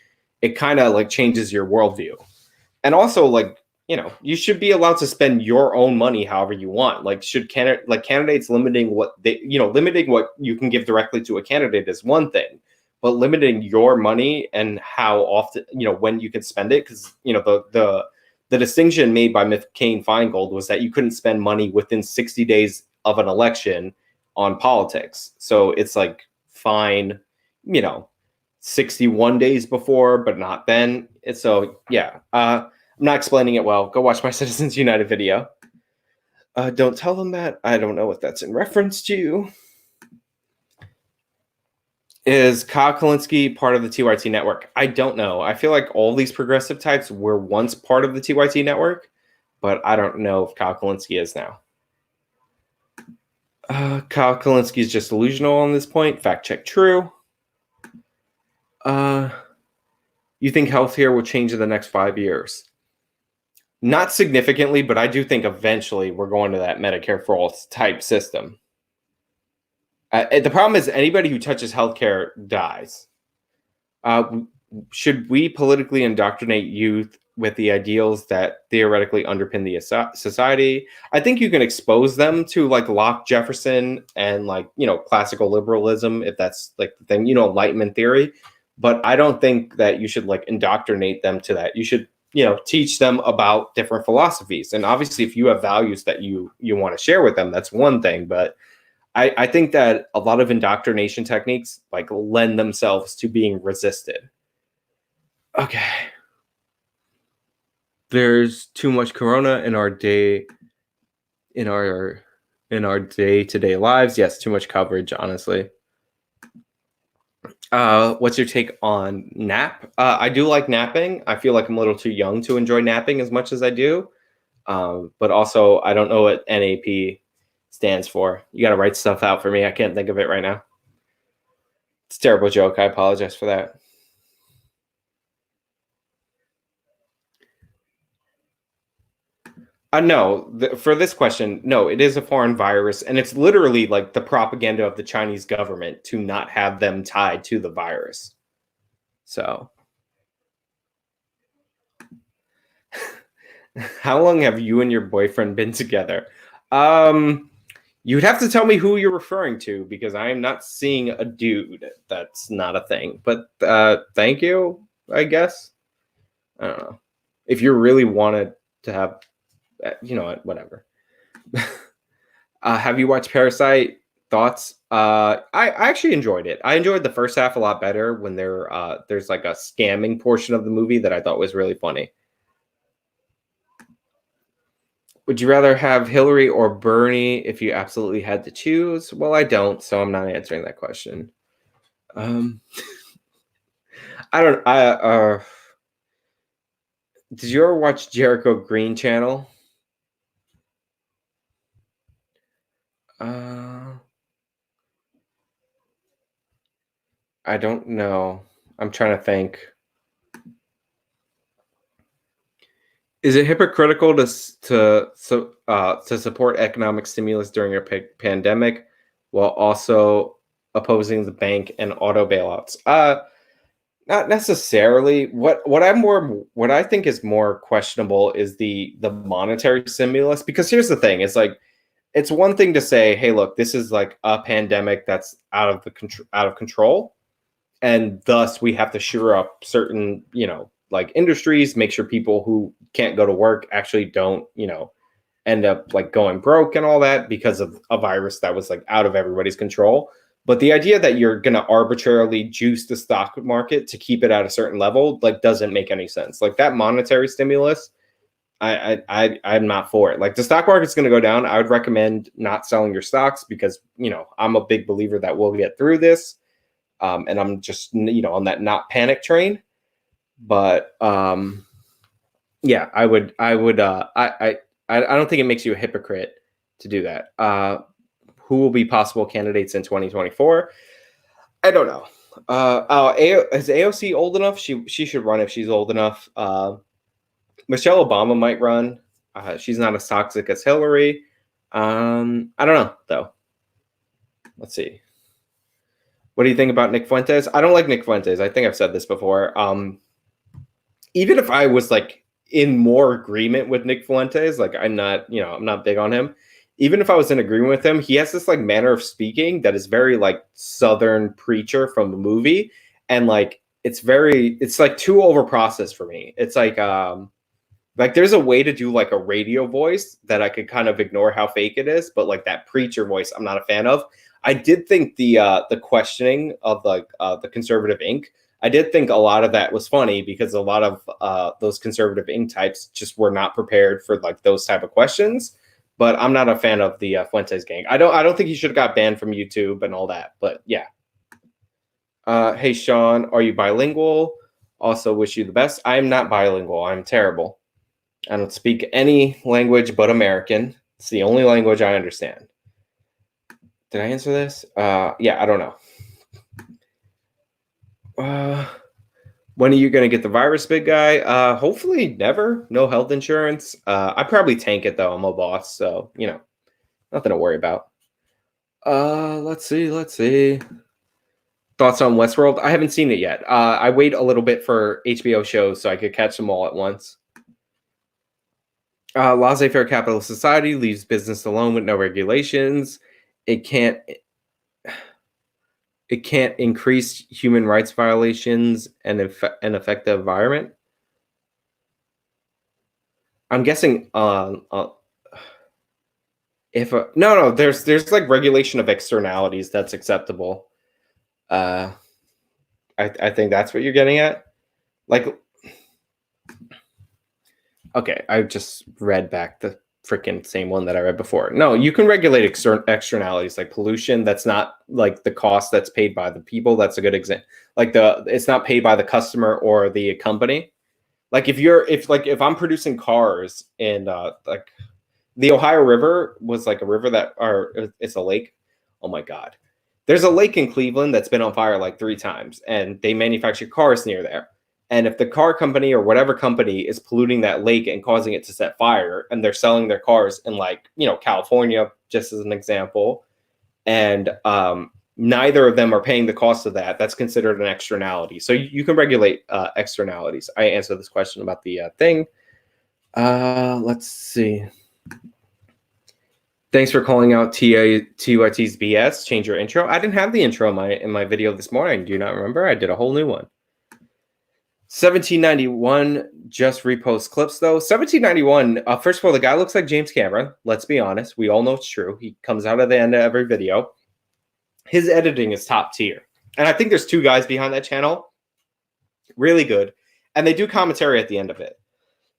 it kind of like changes your worldview. And also like, you should be allowed to spend your own money however you want. Like candidates limiting what you can give directly to a candidate is one thing, but limiting your money and how often, when you can spend it, because the distinction made by McCain-Feingold was that you couldn't spend money within 60 days of an election on politics. So it's like fine, 61 days before, but not then. I'm not explaining it well. Go watch my Citizens United video. Don't tell them that. I don't know what that's in reference to. Is Kyle Kulinski part of the TYT network? I don't know. I feel like all these progressive types were once part of the TYT network, but I don't know if Kyle Kulinski is now. Kyle Kulinski is just delusional on this point. Fact check true. You think healthcare will change in the next 5 years? Not significantly, but I do think eventually we're going to that Medicare for all type system. The problem is anybody who touches healthcare dies. Should we politically indoctrinate youth with the ideals that theoretically underpin the society? I think you can expose them to like Locke, Jefferson, and like, classical liberalism, if that's like the thing, Enlightenment theory. But I don't think that you should like indoctrinate them to that. You should, teach them about different philosophies. And obviously, if you have values that you want to share with them, that's one thing. But I think that a lot of indoctrination techniques like lend themselves to being resisted. Okay. There's too much corona in our day-to-day lives. Yes, too much coverage, honestly. What's your take on nap? I do like napping. I feel like I'm a little too young to enjoy napping as much as I do. But also, I don't know what NAP stands for. You got to write stuff out for me. I can't think of it right now. It's a terrible joke. I apologize for that. No, for this question, no, it is a foreign virus, and it's literally like the propaganda of the Chinese government to not have them tied to the virus. So, how long have you and your boyfriend been together? You'd have to tell me who you're referring to, because I am not seeing a dude. That's not a thing. But thank you, I guess. I don't know. If you really wanted to have, whatever. Have you watched Parasite? Thoughts? I actually enjoyed it. I enjoyed the first half a lot better when there's like a scamming portion of the movie that I thought was really funny. Would you rather have Hillary or Bernie if you absolutely had to choose? Well, I don't, so I'm not answering that question. I don't. Did you ever watch Jericho Green Channel? I don't know. I'm trying to think. Is it hypocritical to support economic stimulus during a pandemic while also opposing the bank and auto bailouts? Not necessarily. What I think is more questionable is the monetary stimulus, because here's the thing: it's like it's one thing to say, "Hey, look, this is like a pandemic that's out of control, and thus we have to shore up certain, like industries, make sure people who can't go to work actually don't, end up like going broke and all that because of a virus that was like out of everybody's control." But the idea that you're going to arbitrarily juice the stock market to keep it at a certain level, like, doesn't make any sense. Like, that monetary stimulus, I'm not for it. Like, the stock market's going to go down. I would recommend not selling your stocks because, I'm a big believer that we'll get through this. And I'm just, on that not panic train. But yeah, I don't think it makes you a hypocrite to do that. Who will be possible candidates in 2024? I don't know. Is AOC old enough? She should run if she's old enough. Michelle Obama might run. She's not as toxic as Hillary. I don't know, though. Let's see. What do you think about Nick Fuentes? I don't like Nick Fuentes. I think I've said this before. Even if I was like in more agreement with Nick Fuentes, like I'm not big on him. Even if I was in agreement with him, he has this like manner of speaking that is very like Southern preacher from a movie. And like, it's like too overprocessed for me. It's like there's a way to do like a radio voice that I could kind of ignore how fake it is. But like that preacher voice, I'm not a fan of. I did think the questioning of like the Conservative Inc. I did think a lot of that was funny because a lot of those Conservative Inc. types just were not prepared for like those type of questions. But I'm not a fan of the Fuentes gang. I don't think he should have got banned from YouTube and all that. But yeah. Hey Sean, are you bilingual? Also, wish you the best. I'm not bilingual. I'm terrible. I don't speak any language but American. It's the only language I understand. Did I answer this? Yeah, I don't know. When are you going to get the virus, big guy? Hopefully never. No health insurance. I probably tank it, though. I'm a boss, so, nothing to worry about. Let's see. Thoughts on Westworld? I haven't seen it yet. I wait a little bit for HBO shows so I could catch them all at once. Laissez-faire capitalist society leaves business alone with no regulations. It can't increase human rights violations and affect the environment. I'm guessing there's like regulation of externalities that's acceptable. I think that's what you're getting at. Like, okay, I just read back the freaking same one that I read before. No, you can regulate externalities like pollution. That's not like the cost that's paid by the people. That's a good example. Like it's not paid by the customer or the company. Like if I'm producing cars in like the Ohio River was like a river it's a lake. Oh my God. There's a lake in Cleveland that's been on fire like 3 times and they manufacture cars near there. And if the car company or whatever company is polluting that lake and causing it to set fire, and they're selling their cars in like, California, just as an example, and neither of them are paying the cost of that, that's considered an externality. So you can regulate externalities. I answered this question about the thing. Let's see. Thanks for calling out TYT's BS. Change your intro. I didn't have the intro in my video this morning. Do you not remember? I did a whole new one. 1791 just repost clips though. 1791, first of all, the guy looks like James Cameron. Let's be honest. We all know it's true. He comes out at the end of every video. His editing is top tier. And I think there's 2 guys behind that channel. Really good. And they do commentary at the end of it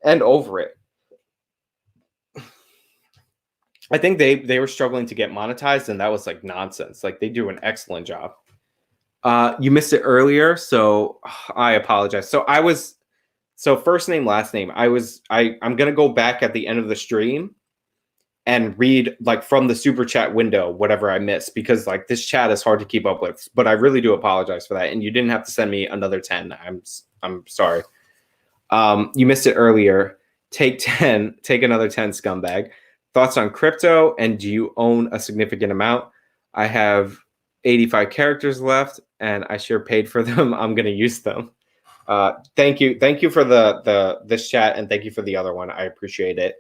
and over it. I think they were struggling to get monetized, and that was like nonsense. Like, they do an excellent job. You missed it earlier, so I apologize. So first name, last name. I'm gonna go back at the end of the stream and read like from the super chat window whatever I missed, because like this chat is hard to keep up with. But I really do apologize for that, and you didn't have to send me another 10. I'm sorry. You missed it earlier. Take 10. Take another 10, scumbag. Thoughts on crypto, and do you own a significant amount? I have 85 characters left, and I sure paid for them. I'm gonna use them. Thank you for this chat, and thank you for the other one. I appreciate it.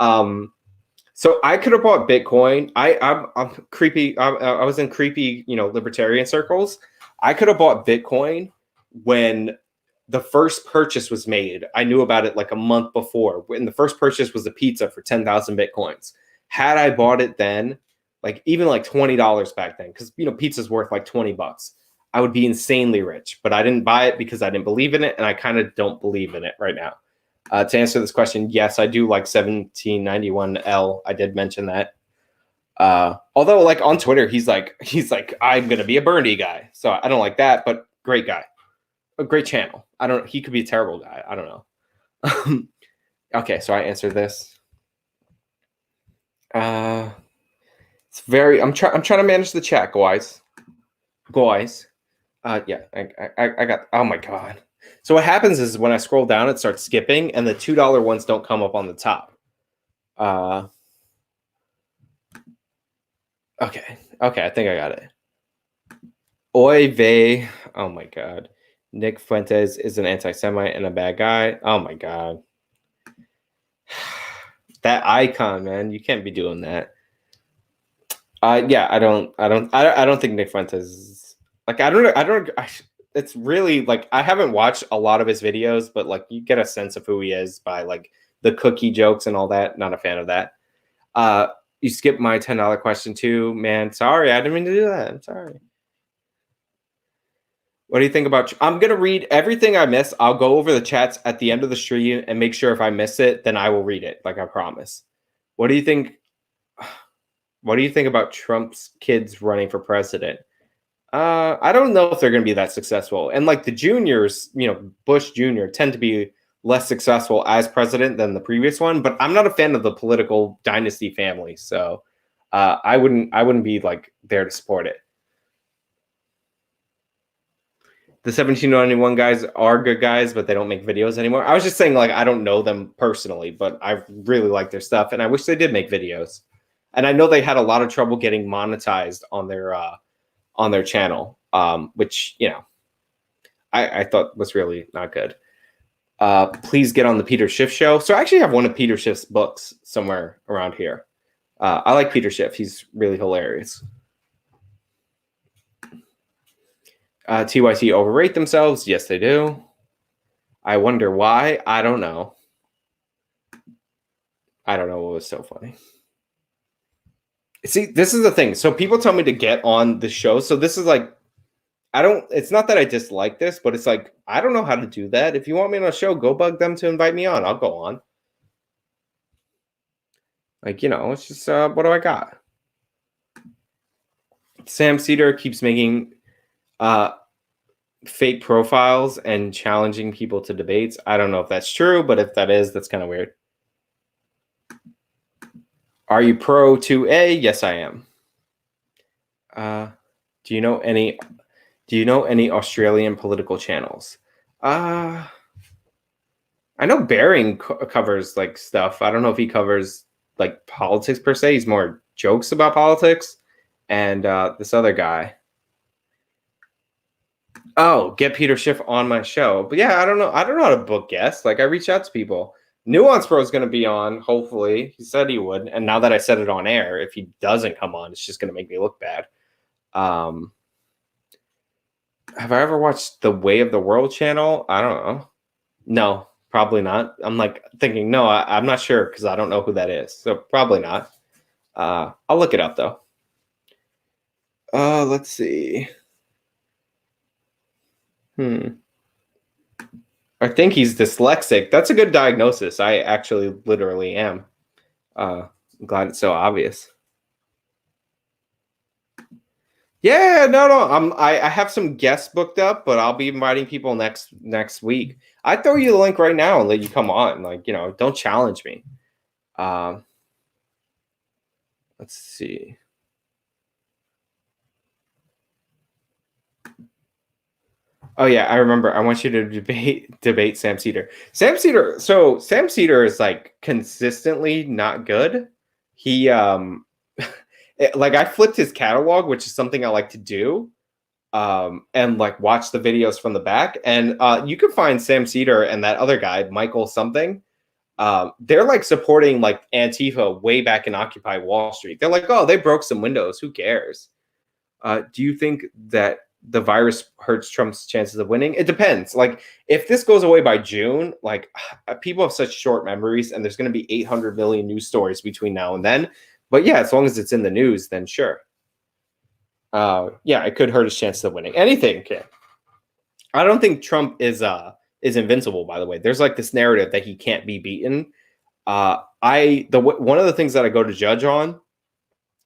So I could have bought Bitcoin. I'm creepy. I was in creepy, libertarian circles. I could have bought Bitcoin when the first purchase was made. I knew about it like a month before, when the first purchase was a pizza for 10,000 Bitcoins. Had I bought it then, like even like $20 back then, because pizza's worth like $20. I would be insanely rich, but I didn't buy it because I didn't believe in it, and I kind of don't believe in it right now. To answer this question, yes, I do like 1791L. I did mention that. Although like on Twitter, he's like, I'm gonna be a Bernie guy, so I don't like that, but great guy, a great channel. He could be a terrible guy. I don't know. Okay, so I answered this. It's very. I'm trying to manage the chat, guys. Yeah, I got. Oh my god. So what happens is when I scroll down, it starts skipping, and the $2 ones don't come up on the top. Okay, I think I got it. Oy vey. Oh my god. Nick Fuentes is an anti-Semite and a bad guy. Oh my god. That icon, man. You can't be doing that. Yeah, I don't think Nick Fuentes is, like, it's really like, I haven't watched a lot of his videos, but like you get a sense of who he is by like the cookie jokes and all that. Not a fan of that. You skipped my $10 question too, man. Sorry, I didn't mean to do that. I'm sorry. What do you think about? I'm gonna read everything I miss. I'll go over the chats at the end of the stream and make sure if I miss it, then I will read it, like I promise. What do you think? What do you think about Trump's kids running for president? I don't know if they're going to be that successful. And like the juniors, Bush Jr. tend to be less successful as president than the previous one. But I'm not a fan of the political dynasty family, so I wouldn't be like there to support it. The 1791 guys are good guys, but they don't make videos anymore. I was just saying, like, I don't know them personally, but I really like their stuff, and I wish they did make videos. And I know they had a lot of trouble getting monetized on their channel, which I thought was really not good. Please get on the Peter Schiff show. So I actually have one of Peter Schiff's books somewhere around here. I like Peter Schiff. He's really hilarious. TYT overrate themselves. Yes, they do. I wonder why. I don't know. I don't know what was so funny. See, this is the thing. So people tell me to get on the show. So this is like, it's not that I dislike this, but it's like, I don't know how to do that. If you want me on a show, go bug them to invite me on. I'll go on. Like, it's just, what do I got? Sam Cedar keeps making fake profiles and challenging people to debates. I don't know if that's true, but if that is, that's kind of weird. Are you pro 2A? Yes, I am. Do you know any Australian political channels? I know Baring covers like stuff. I don't know if he covers like politics per se. He's more jokes about politics. And this other guy. Oh, get Peter Schiff on my show. But yeah, I don't know how to book guests. Like, I reach out to people. Nuance Bro is going to be on, hopefully. He said he would. And now that I said it on air, if he doesn't come on, it's just going to make me look bad. Have I ever watched the Way of the World channel? I don't know. No, probably not. I'm like thinking, no, I'm not sure because I don't know who that is. So probably not. I'll look it up, though. Let's see. I think he's dyslexic. That's a good diagnosis. I actually literally am. I'm glad it's so obvious. Yeah, no. I have some guests booked up, but I'll be inviting people next week. I'd throw you the link right now and let you come on. Like, don't challenge me. Let's see. Oh yeah, I remember. I want you to debate Sam Cedar. Sam Cedar is like consistently not good. He like, I flipped his catalog, which is something I like to do, and like watch the videos from the back. And you can find Sam Cedar and that other guy, Michael something. They're like supporting like Antifa way back in Occupy Wall Street. They're like, oh, they broke some windows. Who cares? Do you think that the virus hurts Trump's chances of winning? It depends. Like, if this goes away by June, like, people have such short memories, and there's going to be 800 million news stories between now and then. But yeah, as long as it's in the news, then sure. Yeah, it could hurt his chances of winning. Anything can. I don't think Trump is invincible. By the way, there's like this narrative that he can't be beaten. One of the things that I go to judge on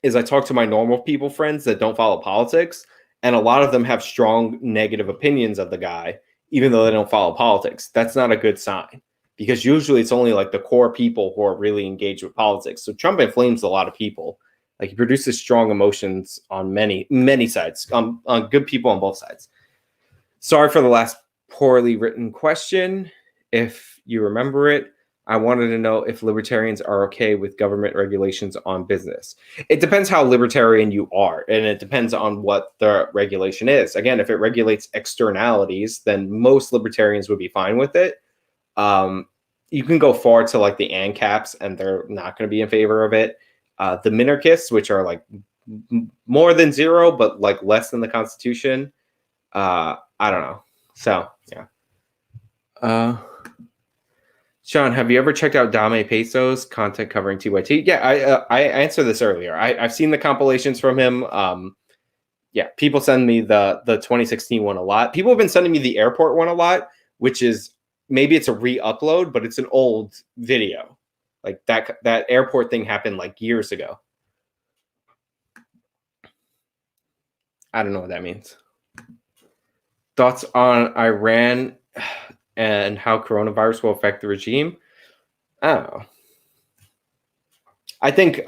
is I talk to my normal people friends that don't follow politics, and a lot of them have strong negative opinions of the guy, even though they don't follow politics. That's not a good sign, because usually it's only like the core people who are really engaged with politics. So Trump inflames a lot of people. Like, he produces strong emotions on many sides, on good people on both sides. Sorry for the last poorly written question. If you remember it, I wanted to know if libertarians are okay with government regulations on business. It depends how libertarian you are, and it depends on what the regulation is. Again, if it regulates externalities, then most libertarians would be fine with it. You can go far to like the ANCAPs, and they're not going to be in favor of it. The minarchists, which are like more than zero, but like less than the Constitution. I don't know. So yeah. Sean, have you ever checked out Dame Peso's content covering TYT? Yeah, I answered this earlier. I've seen the compilations from him. Yeah, people send me the 2016 one a lot. People have been sending me the airport one a lot, which is, maybe it's a re-upload, but it's an old video. Like that airport thing happened like years ago. I don't know what that means. Thoughts on Iran and how coronavirus will affect the regime? I don't know. I think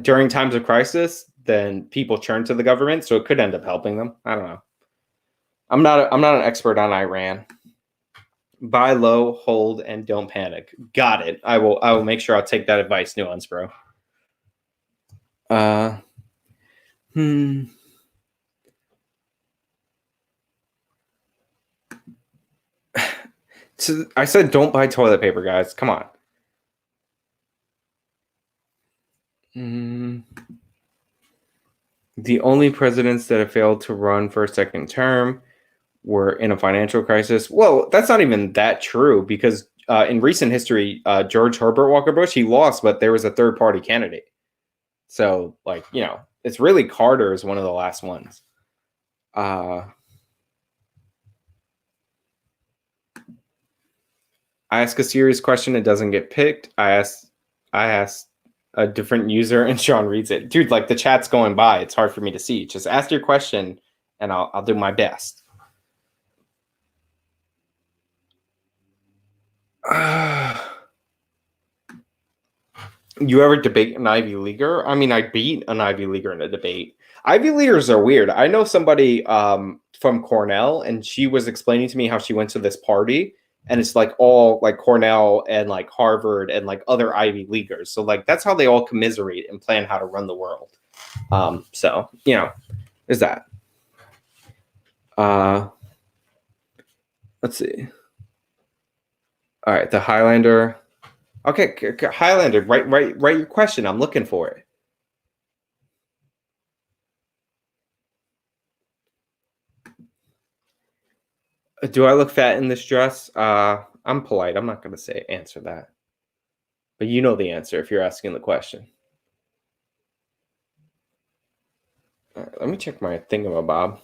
during times of crisis, then people turn to the government, so it could end up helping them. I don't know. I'm not an expert on Iran. Buy low, hold, and don't panic. Got it. I will make sure I'll take that advice, Nuance, bro. So I said don't buy toilet paper, guys. Come on. The only presidents that have failed to run for a second term were in a financial crisis. Well, that's not even that true, because in recent history, George Herbert Walker Bush, he lost, but there was a third party candidate. So, like, you know, it's really Carter is one of the last ones. I ask a serious question, it doesn't get picked. I ask a different user and Sean reads it. Dude, like, the chat's going by. It's hard for me to see. Just ask your question and I'll do my best. You ever debate an Ivy Leaguer? I mean, I beat an Ivy Leaguer in a debate. Ivy Leaguers are weird. I know somebody from Cornell, and she was explaining to me how she went to this party, and it's like all like Cornell and like Harvard and like other Ivy Leaguers. So like that's how they all commiserate and plan how to run the world. So you know, is that. Let's see. All right, the Highlander. Okay, Highlander, write your question. I'm looking for it. Do I look fat in this dress? I'm polite. I'm not going to answer that. But you know the answer if you're asking the question. All right, let me check my thingamabob.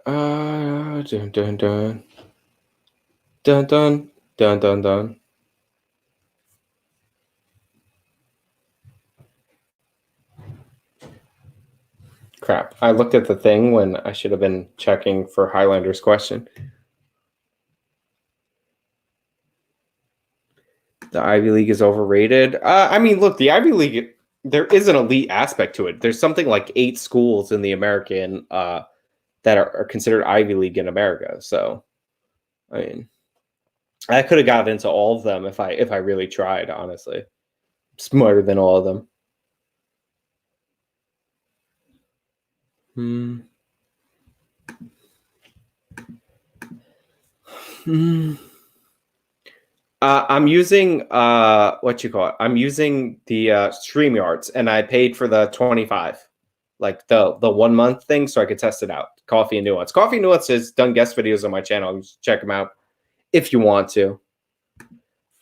Dun dun dun. Dun dun dun dun dun. Crap. I looked at the thing when I should have been checking for Highlander's question. The Ivy League is overrated. I mean, look, the Ivy League, there is an elite aspect to it. There's something like 8 schools in the American that are considered Ivy League in America. So, I mean, I could have got into all of them if I really tried, honestly. Smarter than all of them. I'm using what you call it. I'm using the StreamYards, and I paid for the 25, like the 1 month thing, so I could test it out. Coffee and Nuance. Coffee and Nuance has done guest videos on my channel. Just check them out if you want to.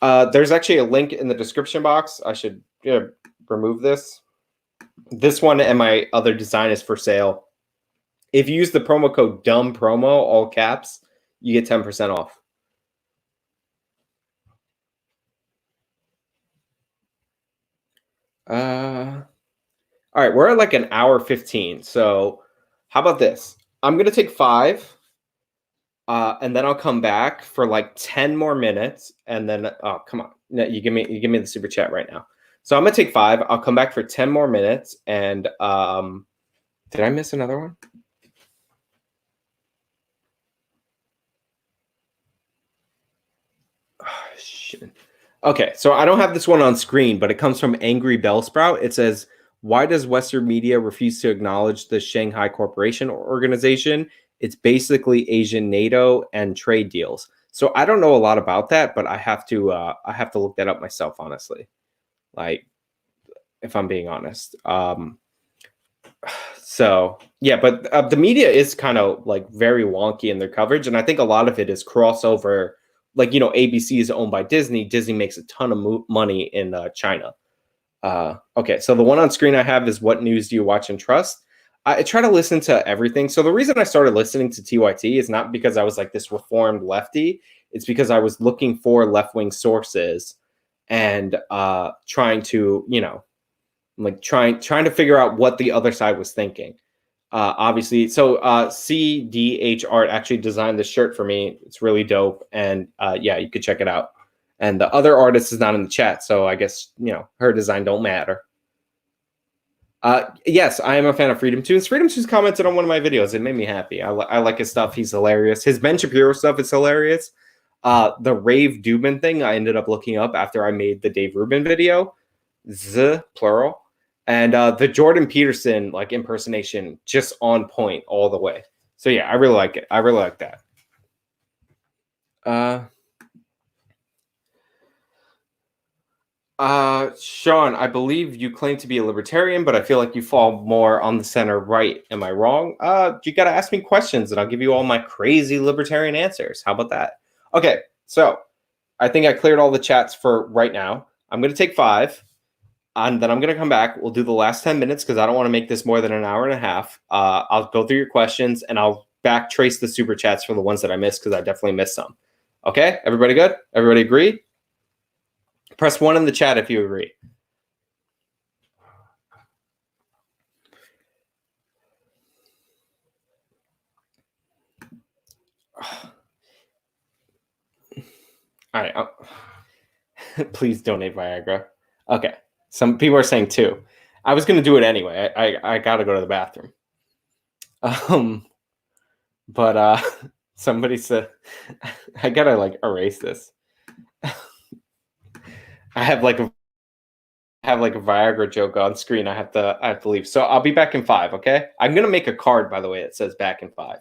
There's actually a link in the description box. I should remove this. This one and my other design is for sale. If you use the promo code dumb promo, all caps, you get 10% off. All right, we're at like an hour 15. So how about this? I'm gonna take 5, and then I'll come back for like 10 more minutes, and then come on, no, you give me the super chat right now. So I'm gonna take 5. I'll come back for 10 more minutes, and did I miss another one? Oh, shit. Okay, so I don't have this one on screen, but it comes from Angry Bellsprout. It says, "Why does Western media refuse to acknowledge the Shanghai Cooperation Organization? It's basically Asian NATO and trade deals." So I don't know a lot about that, but I have to look that up myself, honestly. Like, if I'm being honest. So yeah, but the media is kind of like very wonky in their coverage, and I think a lot of it is crossover. Like, ABC is owned by Disney. Disney makes a ton of money in China. Okay, so the one on screen I have is "What news do you watch and trust?" I try to listen to everything. So the reason I started listening to TYT is not because I was like this reformed lefty. It's because I was looking for left wing sources and trying to like trying to figure out what the other side was thinking. Obviously, so CDH Art actually designed this shirt for me. It's really dope, and yeah, you could check it out. And the other artist is not in the chat, so I guess her design don't matter. Yes, I am a fan of Freedom Tunes. Freedom Tunes commented on one of my videos. It made me happy. I like his stuff. He's hilarious. His Ben Shapiro stuff is hilarious. The Rave Dubin thing I ended up looking up after I made the Dave Rubin video. Plural. And the Jordan Peterson like impersonation, just on point all the way. So yeah, I really like it. I really like that. Sean, I believe you claim to be a libertarian, but I feel like you fall more on the center right. Am I wrong? You got to ask me questions and I'll give you all my crazy libertarian answers. How about that? Okay, so I think I cleared all the chats for right now. I'm going to take 5. And then I'm going to come back. We'll do the last 10 minutes because I don't want to make this more than an hour and a half. I'll go through your questions and I'll back trace the super chats for the ones that I missed because I definitely missed some. Okay, everybody good? Everybody agree? Press 1 in the chat if you agree. All right. Please donate Viagra. Okay. Some people are saying 2. I was going to do it anyway. I got to go to the bathroom. But somebody said I got to like erase this. I have like a Viagra joke on screen. I have to leave. So I'll be back in 5, okay? I'm going to make a card, by the way, that says back in 5.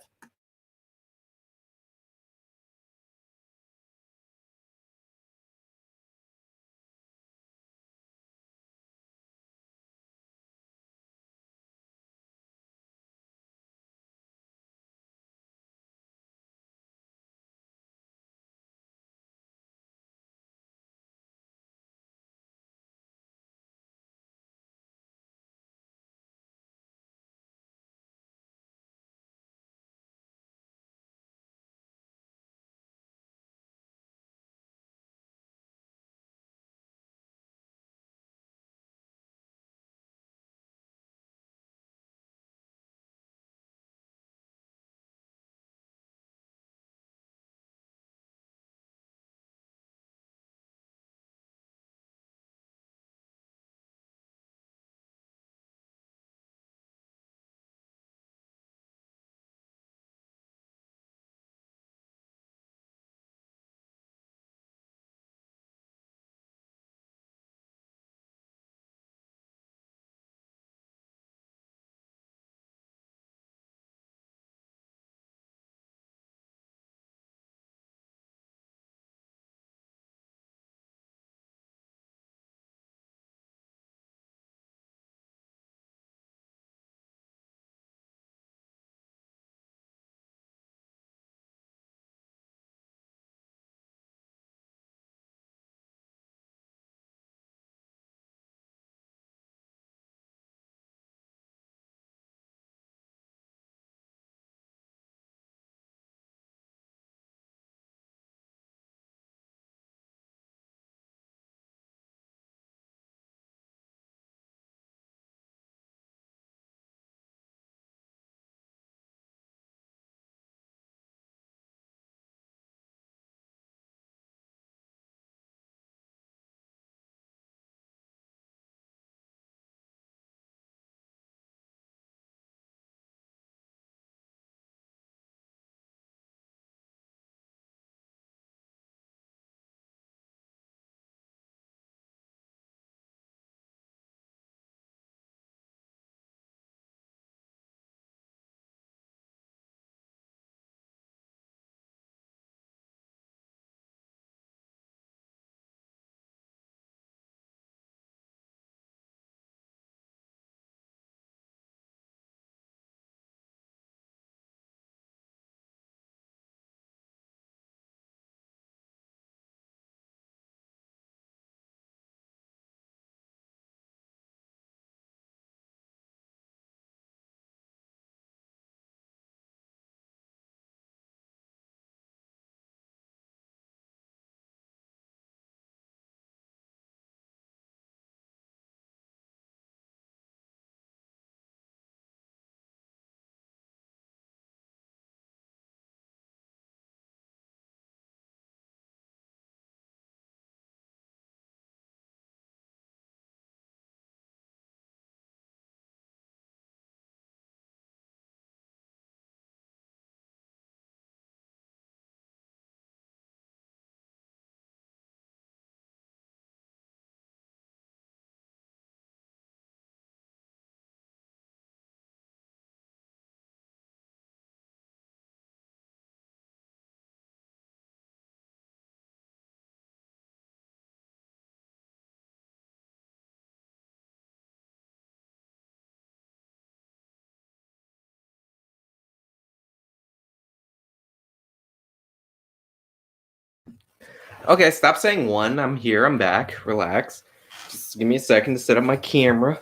Okay, stop saying one. I'm here. I'm back. Relax. Just give me a second to set up my camera,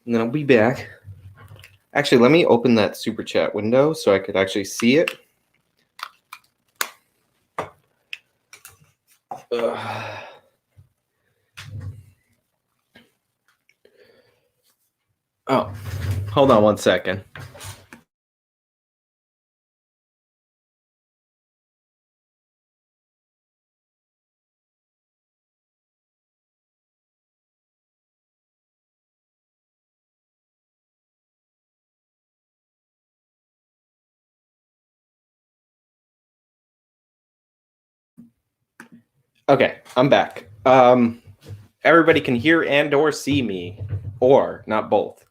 and then I'll be back. Actually, let me open that super chat window so I could actually see it. Ugh. Oh, hold on one second. Okay, I'm back. Everybody can hear and or see me, or not both.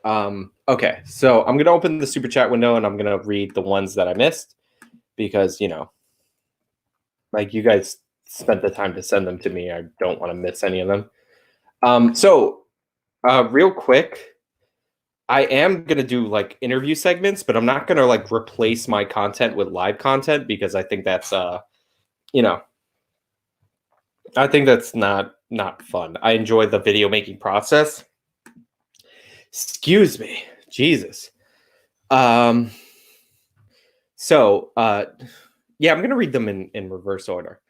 Okay, so I'm gonna open the super chat window and I'm gonna read the ones that I missed because like you guys spent the time to send them to me. I don't want to miss any of them. Real quick, I am gonna do like interview segments, but I'm not gonna like replace my content with live content because I think that's you know, I think that's not fun. I enjoy the video making process. Excuse me, Jesus. Um, so yeah, I'm gonna read them in reverse order.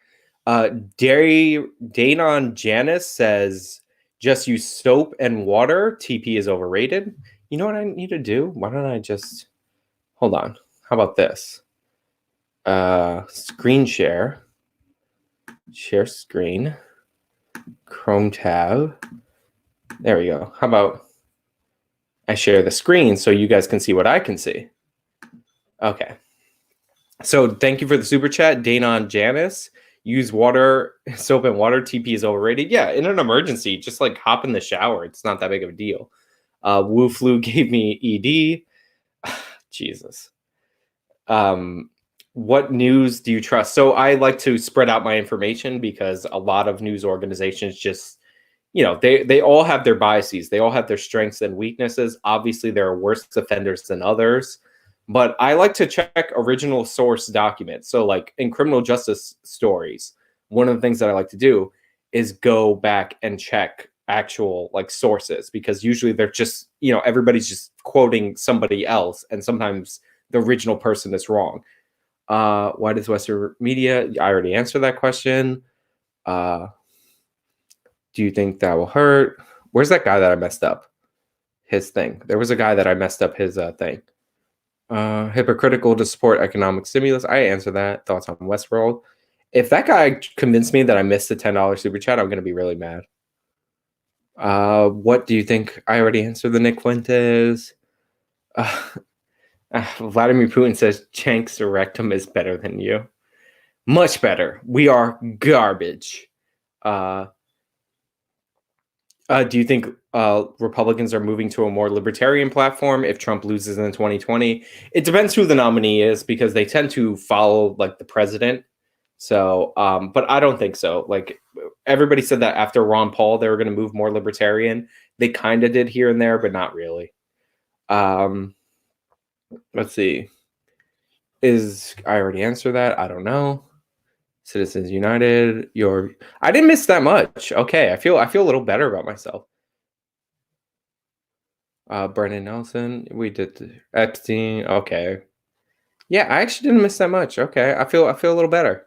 Danon Janice says, just use soap and water. TP is overrated. You know what I need to do? Why don't I just hold on? How about this? Screen share screen, Chrome tab. There we go. How about I share the screen so you guys can see what I can see? Okay. So thank you for the super chat, Danon Janice. Use water, soap and water. TP is overrated. Yeah, in an emergency, just like hop in the shower. It's not that big of a deal. Wu Flu gave me ED. Jesus. What news do you trust? So I like to spread out my information because a lot of news organizations just, they all have their biases. They all have their strengths and weaknesses. Obviously, there are worse offenders than others. But I like to check original source documents. So, like in criminal justice stories, one of the things that I like to do is go back and check actual like sources because usually they're just, everybody's just quoting somebody else. And sometimes the original person is wrong. Why does Western media? I already answered that question. Do you think that will hurt? Where's that guy that I messed up? His thing. There was a guy that I messed up his thing. Hypocritical to support economic stimulus. I answer that. Thoughts on Westworld. If that guy convinced me that I missed the $10 super chat, I'm gonna be really mad. What do you think? I already answered the Nick Fuentes. Vladimir Putin says Chank's rectum is better than you. Much better. We are garbage. Do you think Republicans are moving to a more libertarian platform if Trump loses in 2020? It depends who the nominee is because they tend to follow like the president. So, but I don't think so. Like everybody said that after Ron Paul, they were going to move more libertarian. They kind of did here and there, but not really. Let's see. I already answered that? I don't know. Citizens United. I didn't miss that much. Okay, I feel a little better about myself. Brennan Nelson. We did Epstein. Okay. Yeah, I actually didn't miss that much. Okay, I feel a little better.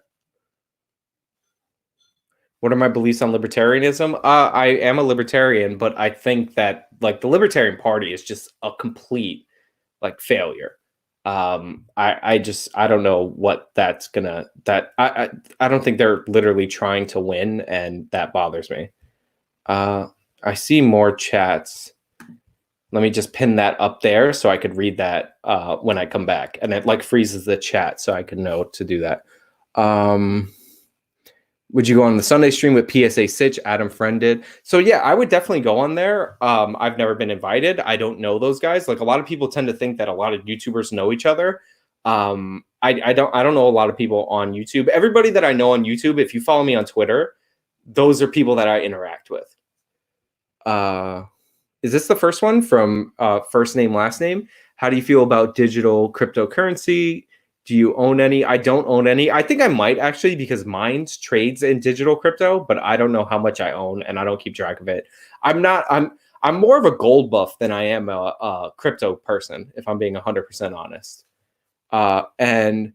What are my beliefs on libertarianism? I am a libertarian, but I think that like the Libertarian Party is just a complete like failure. I don't know what that's gonna I don't think they're literally trying to win, and that bothers me. I see more chats. Let me just pin that up there so I could read that when I come back, and it like freezes the chat so I can know to do that. Would you go on the Sunday stream with PSA Sitch? Adam Friend did. So yeah, I would definitely go on there. I've never been invited. I don't know those guys. Like a lot of people tend to think that a lot of YouTubers know each other. I don't know a lot of people on YouTube. Everybody that I know on YouTube, if you follow me on Twitter, those are people that I interact with. Is this the first one from first name, last name? How do you feel about digital cryptocurrency? Do you own any? I don't own any. I think I might actually because mine trades in digital crypto, but I don't know how much I own and I don't keep track of it. I'm not. I'm more of a gold buff than I am a crypto person, if I'm being 100% honest. And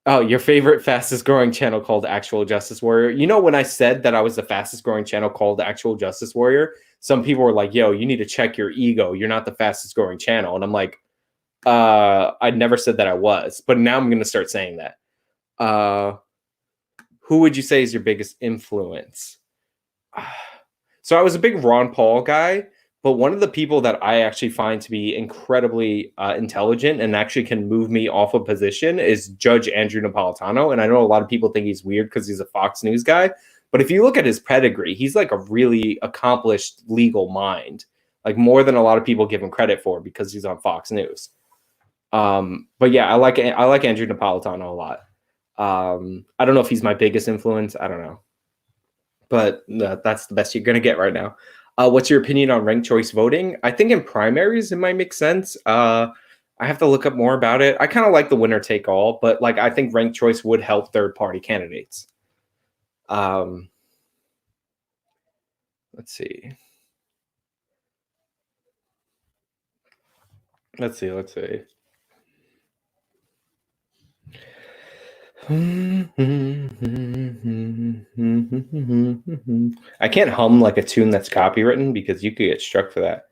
oh, your favorite fastest growing channel called Actual Justice Warrior. You know, when I said that I was the fastest growing channel called Actual Justice Warrior, some people were like, yo, you need to check your ego. You're not the fastest growing channel. And I'm like, I never said that I was, but now I'm going to start saying that. Who would you say is your biggest influence? So I was a big Ron Paul guy, but one of the people that I actually find to be incredibly intelligent and actually can move me off a position is Judge Andrew Napolitano. And I know a lot of people think he's weird because he's a Fox News guy, but if you look at his pedigree, he's like a really accomplished legal mind, like more than a lot of people give him credit for because he's on Fox News. But yeah, I like Andrew Napolitano a lot. I don't know if he's my biggest influence. I don't know, but that's the best you're gonna get right now. What's your opinion on ranked choice voting? I think in primaries it might make sense. I have to look up more about it. I kind of like the winner take all, but like I think ranked choice would help third party candidates. Let's see. Let's see. I can't hum like a tune that's copywritten because you could get struck for that.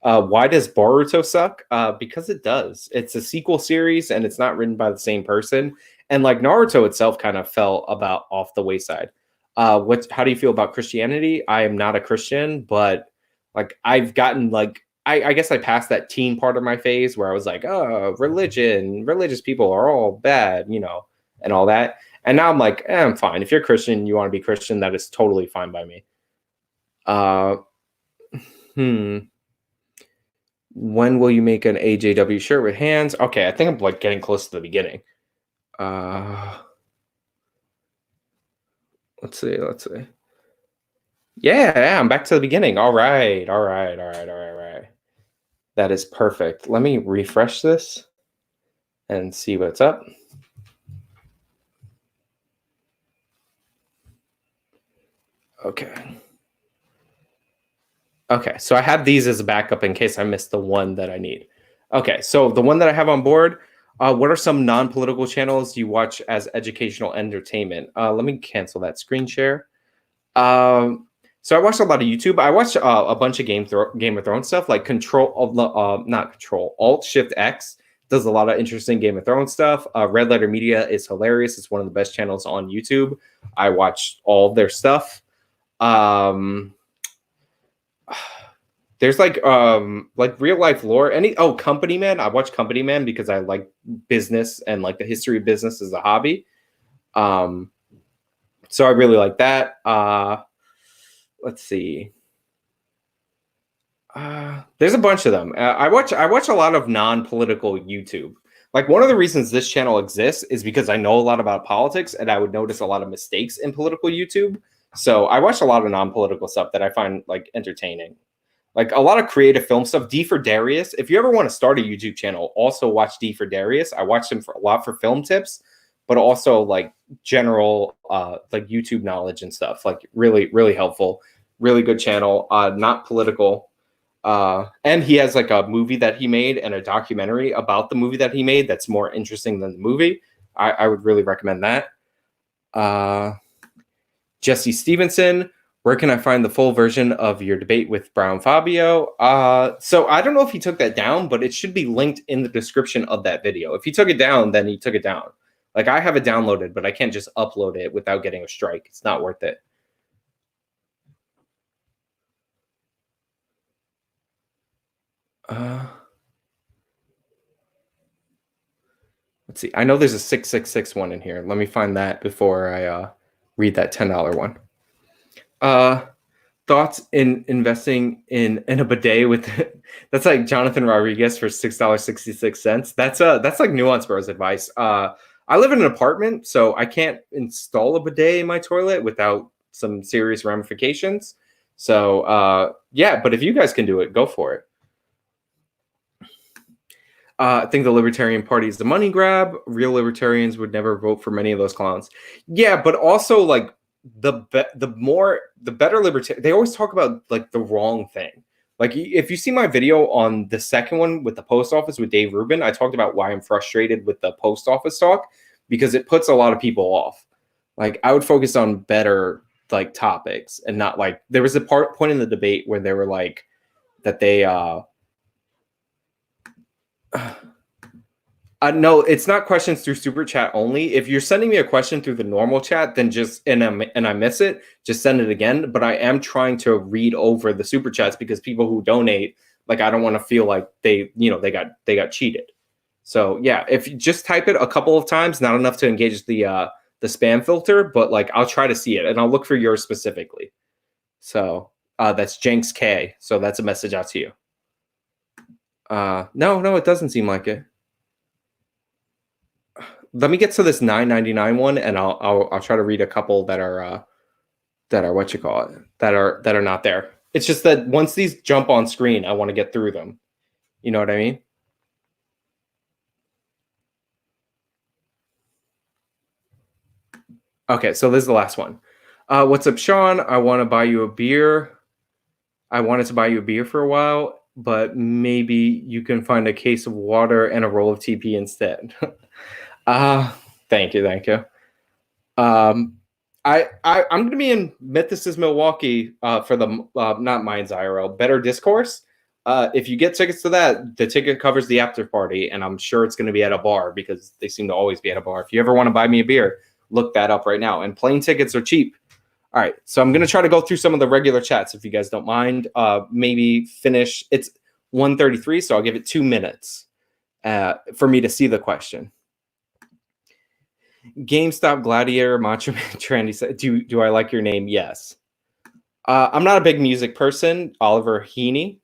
Why does Boruto suck? Because it does. It's a sequel series and it's not written by the same person. And like Naruto itself kind of fell about off the wayside. How do you feel about Christianity? I am not a Christian, but like I've gotten like I guess I passed that teen part of my phase where I was like, oh, religious people are all bad, you know, and all that. And now I'm like, I'm fine. If you're Christian, you want to be Christian, that is totally fine by me. When will you make an AJW shirt with hands? Okay, I think I'm like getting close to the beginning. Let's see. Yeah, I'm back to the beginning. All right. That is perfect. Let me refresh this and see what's up. Okay. Okay, so I have these as a backup in case I missed the one that I need. Okay, so the one that I have on board, what are some non-political channels you watch as educational entertainment? Let me cancel that screen share. So I watched a lot of YouTube. I watched a bunch of Game of Thrones stuff, like Alt Shift X does a lot of interesting Game of Thrones stuff. Red Letter Media is hilarious. It's one of the best channels on YouTube. I watched all of their stuff. There's like real life lore. Company Man. I watch Company Man because I like business and like the history of business as a hobby. So I really like that. Let's see. There's a bunch of them. I watch a lot of non-political YouTube. Like one of the reasons this channel exists is because I know a lot about politics and I would notice a lot of mistakes in political YouTube. So I watch a lot of non-political stuff that I find like entertaining. Like a lot of creative film stuff. D for Darius. If you ever want to start a YouTube channel, also watch D for Darius. I watch him for a lot for film tips, but also like general like YouTube knowledge and stuff. Like really, really helpful. Really good channel. Not political. And he has like a movie that he made and a documentary about the movie that he made that's more interesting than the movie. I would really recommend that. Jesse Stevenson, where can I find the full version of your debate with Brown Fabio? So I don't know if he took that down, but it should be linked in the description of that video. If he took it down, then he took it down. Like I have it downloaded, but I can't just upload it without getting a strike. It's not worth it. Let's see. I know there's a 666 one in here. Let me find that before I read that $10 one. Thoughts in investing in a bidet with that's like Jonathan Rodriguez for $6.66. That's like Nuance Bros advice. I live in an apartment, so I can't install a bidet in my toilet without some serious ramifications. So yeah, but if you guys can do it, go for it. I think the Libertarian Party is the money grab. Real libertarians would never vote for many of those clowns. Yeah, but also like the better libertarian. They always talk about like the wrong thing. Like if you see my video on the second one with the post office with Dave Rubin, I talked about why I'm frustrated with the post office talk because it puts a lot of people off. Like I would focus on better like topics and not like there was a point in the debate where they were like that they no, it's not questions through super chat only. If you're sending me a question through the normal chat, then just and I miss it, just send it again. But I am trying to read over the super chats because people who donate, like I don't want to feel like they got cheated. So yeah, if you just type it a couple of times, not enough to engage the spam filter, but like I'll try to see it and I'll look for yours specifically. So that's Jenks K. So that's a message out to you. No, it doesn't seem like it. Let me get to this $9.99 one, and I'll try to read a couple that are what you call it that are not there. It's just that once these jump on screen, I want to get through them. You know what I mean? Okay, so this is the last one. What's up, Sean? I want to buy you a beer. I wanted to buy you a beer for a while, but maybe you can find a case of water and a roll of TP instead. Thank you. I'm going to be in Mythicist, Milwaukee for the not Minds IRL Better Discourse. If you get tickets to that, the ticket covers the after party, and I'm sure it's going to be at a bar because they seem to always be at a bar. If you ever want to buy me a beer, look that up right now. And plane tickets are cheap. All right, so I'm going to try to go through some of the regular chats if you guys don't mind. Maybe finish. It's 1:33, so I'll give it 2 minutes for me to see the question. GameStop Gladiator Macho Man Trendy said, "Do I like your name?" Yes. I'm not a big music person. Oliver Heaney.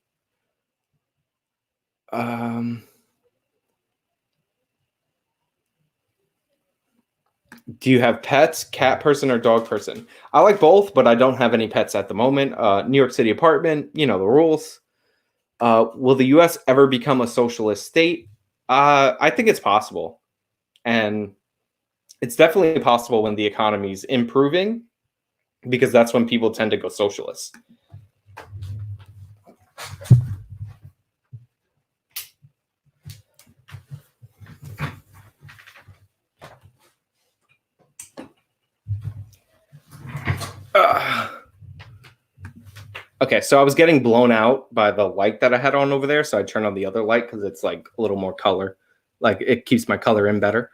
Do you have pets? Cat person or dog person? I like both, but I don't have any pets at the moment. New York City apartment. You know the rules. Will the U.S. ever become a socialist state? I think it's possible, and it's definitely possible when the economy's improving, because that's when people tend to go socialist. Okay, so I was getting blown out by the light that I had on over there, so I turned on the other light because it's like a little more color. Like it keeps my color in better.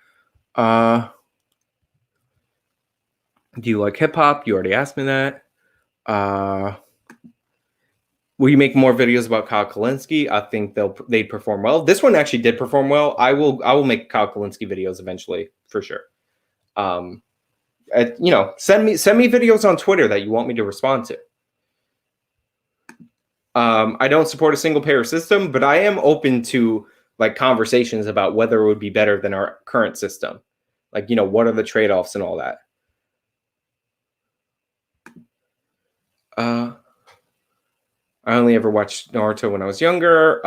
Do you like hip hop? You already asked me that. Will you make more videos about Kyle Kalinske? I think they'd perform well. This one actually did perform well. I will make Kyle Kalinske videos eventually for sure. Send me videos on Twitter that you want me to respond to. I don't support a single payer system, but I am open to like conversations about whether it would be better than our current system. Like, what are the trade-offs and all that? I only ever watched Naruto when I was younger.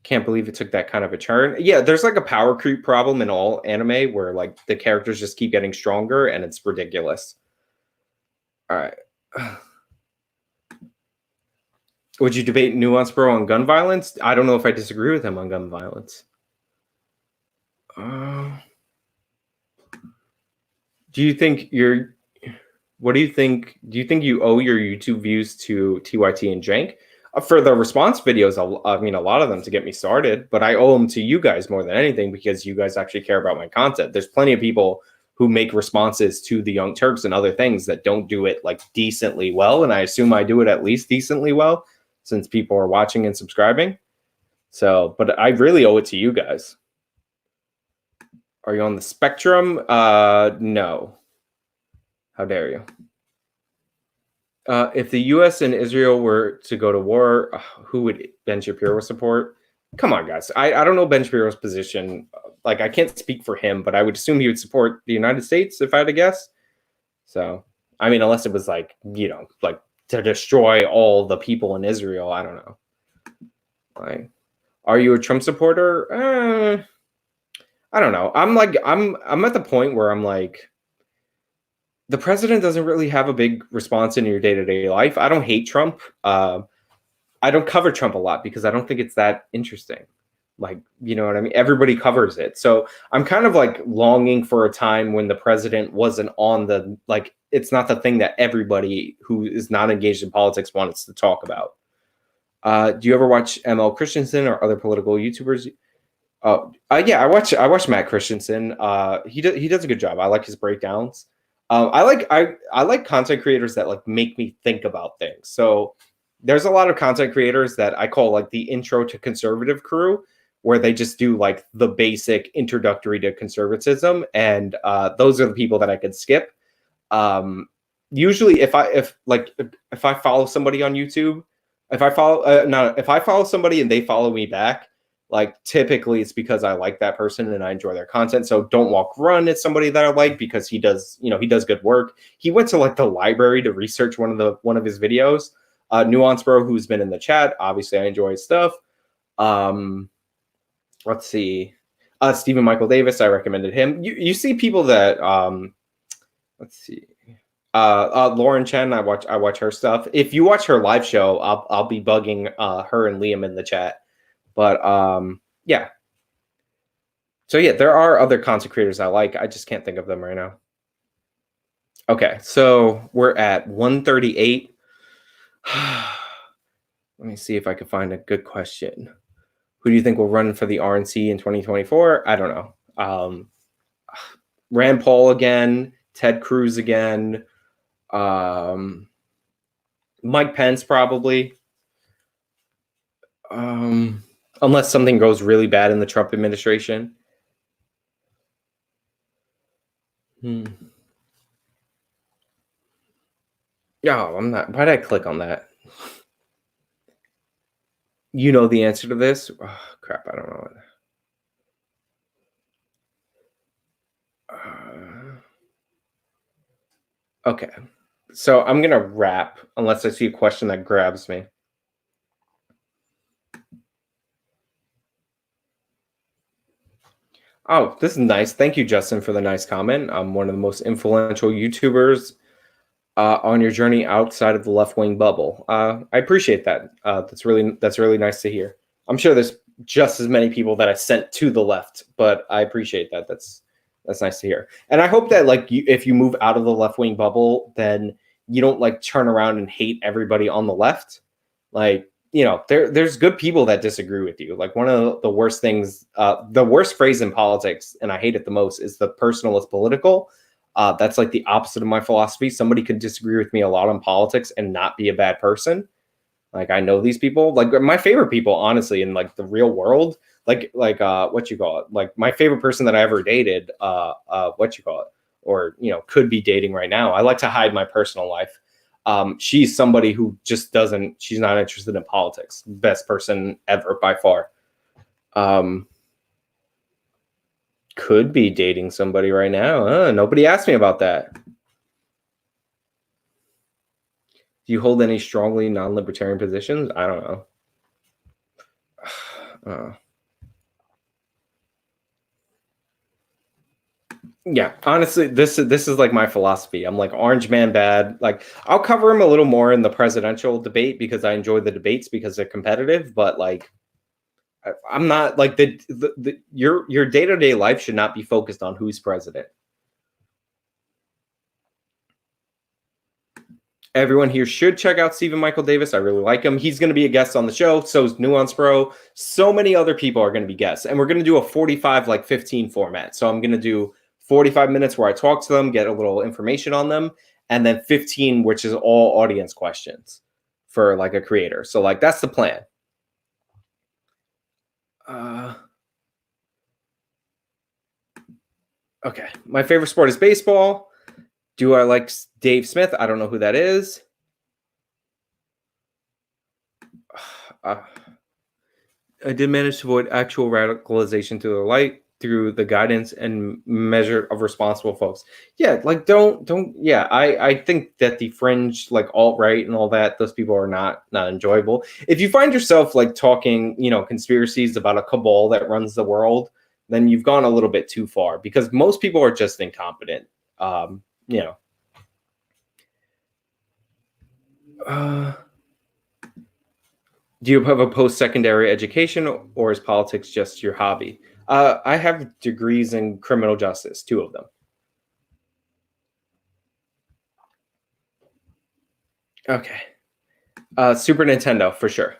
Can't believe it took that kind of a turn. Yeah, there's like a power creep problem in all anime where like the characters just keep getting stronger and it's ridiculous. All right. Would you debate Nuance Bro on gun violence? I don't know if I disagree with him on gun violence. Do you think you owe your YouTube views to TYT and Jank? For the response videos, I mean, a lot of them to get me started, but I owe them to you guys more than anything because you guys actually care about my content. There's plenty of people who make responses to the Young Turks and other things that don't do it like decently well, and I assume I do it at least decently well since people are watching and subscribing. So, but I really owe it to you guys. Are you on the spectrum? No. How dare you? If the U.S. and Israel were to go to war, who would Ben Shapiro support? Come on, guys. I don't know Ben Shapiro's position. Like, I can't speak for him, but I would assume he would support the United States if I had to guess. So, I mean, unless it was like, like to destroy all the people in Israel. I don't know. Like, Are you a Trump supporter? I don't know. I'm at the point where I'm like, the president doesn't really have a big response in your day to day life. I don't hate Trump. I don't cover Trump a lot because I don't think it's that interesting. Like, you know what I mean? Everybody covers it. So I'm kind of like longing for a time when the president wasn't on the, like, it's not the thing that everybody who is not engaged in politics wants to talk about. Do you ever watch ML Christensen or other political YouTubers? Yeah, I watch Matt Christensen. He does a good job. I like his breakdowns. I like content creators that like make me think about things. So there's a lot of content creators that I call like the intro to conservative crew, where they just do like the basic introductory to conservatism, and those are the people that I could skip. Usually, if I follow somebody on YouTube, if I follow no, if I follow somebody and they follow me back, like typically it's because I like that person and I enjoy their content. So Don't Walk Run is somebody that I like because he does good work. He went to like the library to research one of his videos. Nuance Bro, who's been in the chat, obviously I enjoy his stuff. Let's see. Stephen Michael Davis, I recommended him. You see people that let's see. Lauren Chen, I watch her stuff. If you watch her live show, I'll be bugging her and Liam in the chat. But yeah. So yeah, there are other content creators I like. I just can't think of them right now. Okay, so we're at 138. Let me see if I can find a good question. Who do you think will run for the RNC in 2024? I don't know. Rand Paul again, Ted Cruz again, Mike Pence probably. Unless something goes really bad in the Trump administration. No, I'm not. Why did I click on that? You know the answer to this? Oh, crap, I don't know. Okay, so I'm gonna wrap unless I see a question that grabs me. Oh, this is nice. Thank you, Justin, for the nice comment. I'm one of the most influential YouTubers on your journey outside of the left-wing bubble. I appreciate that. That's really nice to hear. I'm sure there's just as many people that I sent to the left, but I appreciate that. That's nice to hear. And I hope that like if you move out of the left-wing bubble, then you don't like turn around and hate everybody on the left. Like, there's good people that disagree with you. Like one of the worst things, the worst phrase in politics, and I hate it the most, is the personal is political. That's like the opposite of my philosophy. Somebody could disagree with me a lot on politics and not be a bad person. Like I know these people, like my favorite people, honestly, in like the real world, like what you call it, like my favorite person that I ever dated, what you call it, or could be dating right now. I like to hide my personal life. She's somebody who just she's not interested in politics. Best person ever by far. Could be dating somebody right now. Nobody asked me about that. Do you hold any strongly non-libertarian positions? I don't know. Yeah, honestly, this is like my philosophy. I'm like orange man bad. Like I'll cover him a little more in the presidential debate because I enjoy the debates because they're competitive. But like, I'm not like your day-to-day life should not be focused on who's president. Everyone here should check out Stephen Michael Davis. I really like him. He's going to be a guest on the show. So is Nuance Bro. So many other people are going to be guests. And we're going to do a 45, like 15 format. So I'm going to do 45 minutes where I talk to them, get a little information on them, and then 15, which is all audience questions for like a creator. So like that's the plan. Okay. My favorite sport is baseball. Do I like Dave Smith? I don't know who that is. I did manage to avoid actual radicalization through the light. through the guidance and measure of responsible folks. Yeah, like don't yeah, I think that the fringe, like alt-right and all that, those people are not enjoyable. If you find yourself like talking, conspiracies about a cabal that runs the world, then you've gone a little bit too far, because most people are just incompetent. You know. Do you have a post-secondary education, or is politics just your hobby? I have degrees in criminal justice, 2 of them. Okay. Super Nintendo for sure.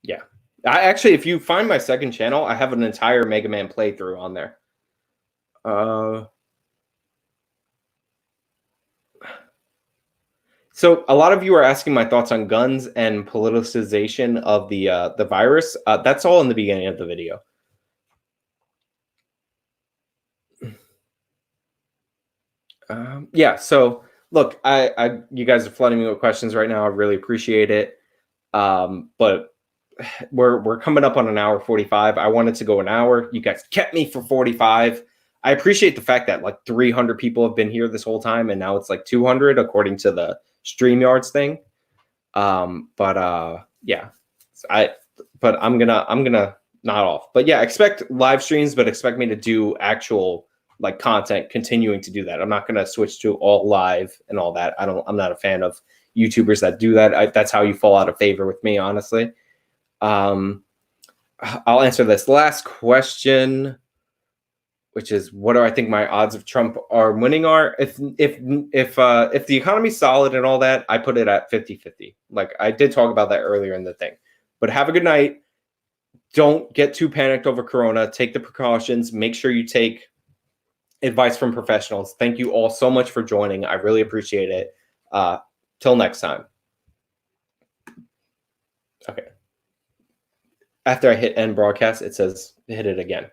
Yeah. I actually, if you find my second channel, I have an entire Mega Man playthrough on there. So a lot of you are asking my thoughts on guns and politicization of the virus. That's all in the beginning of the video. Yeah. So look, you guys are flooding me with questions right now. I really appreciate it. But we're coming up on an hour 45. I wanted to go an hour. You guys kept me for 45. I appreciate the fact that like 300 people have been here this whole time, and now it's like 200 according to the StreamYards thing. Yeah, but I'm gonna not off. But yeah, expect live streams, but expect me to do actual like content, continuing to do that. I'm not gonna switch to all live and all that. I'm not a fan of YouTubers that do that. That's how you fall out of favor with me, honestly. I'll answer this last question, which is, what do I think my odds of Trump are winning are? If the economy's solid and all that, I put it at 50-50. Like I did talk about that earlier in the thing. But have a good night. Don't get too panicked over Corona. Take the precautions. Make sure you take advice from professionals. Thank you all so much for joining. I really appreciate it. Till next time. Okay. After I hit end broadcast, it says hit it again.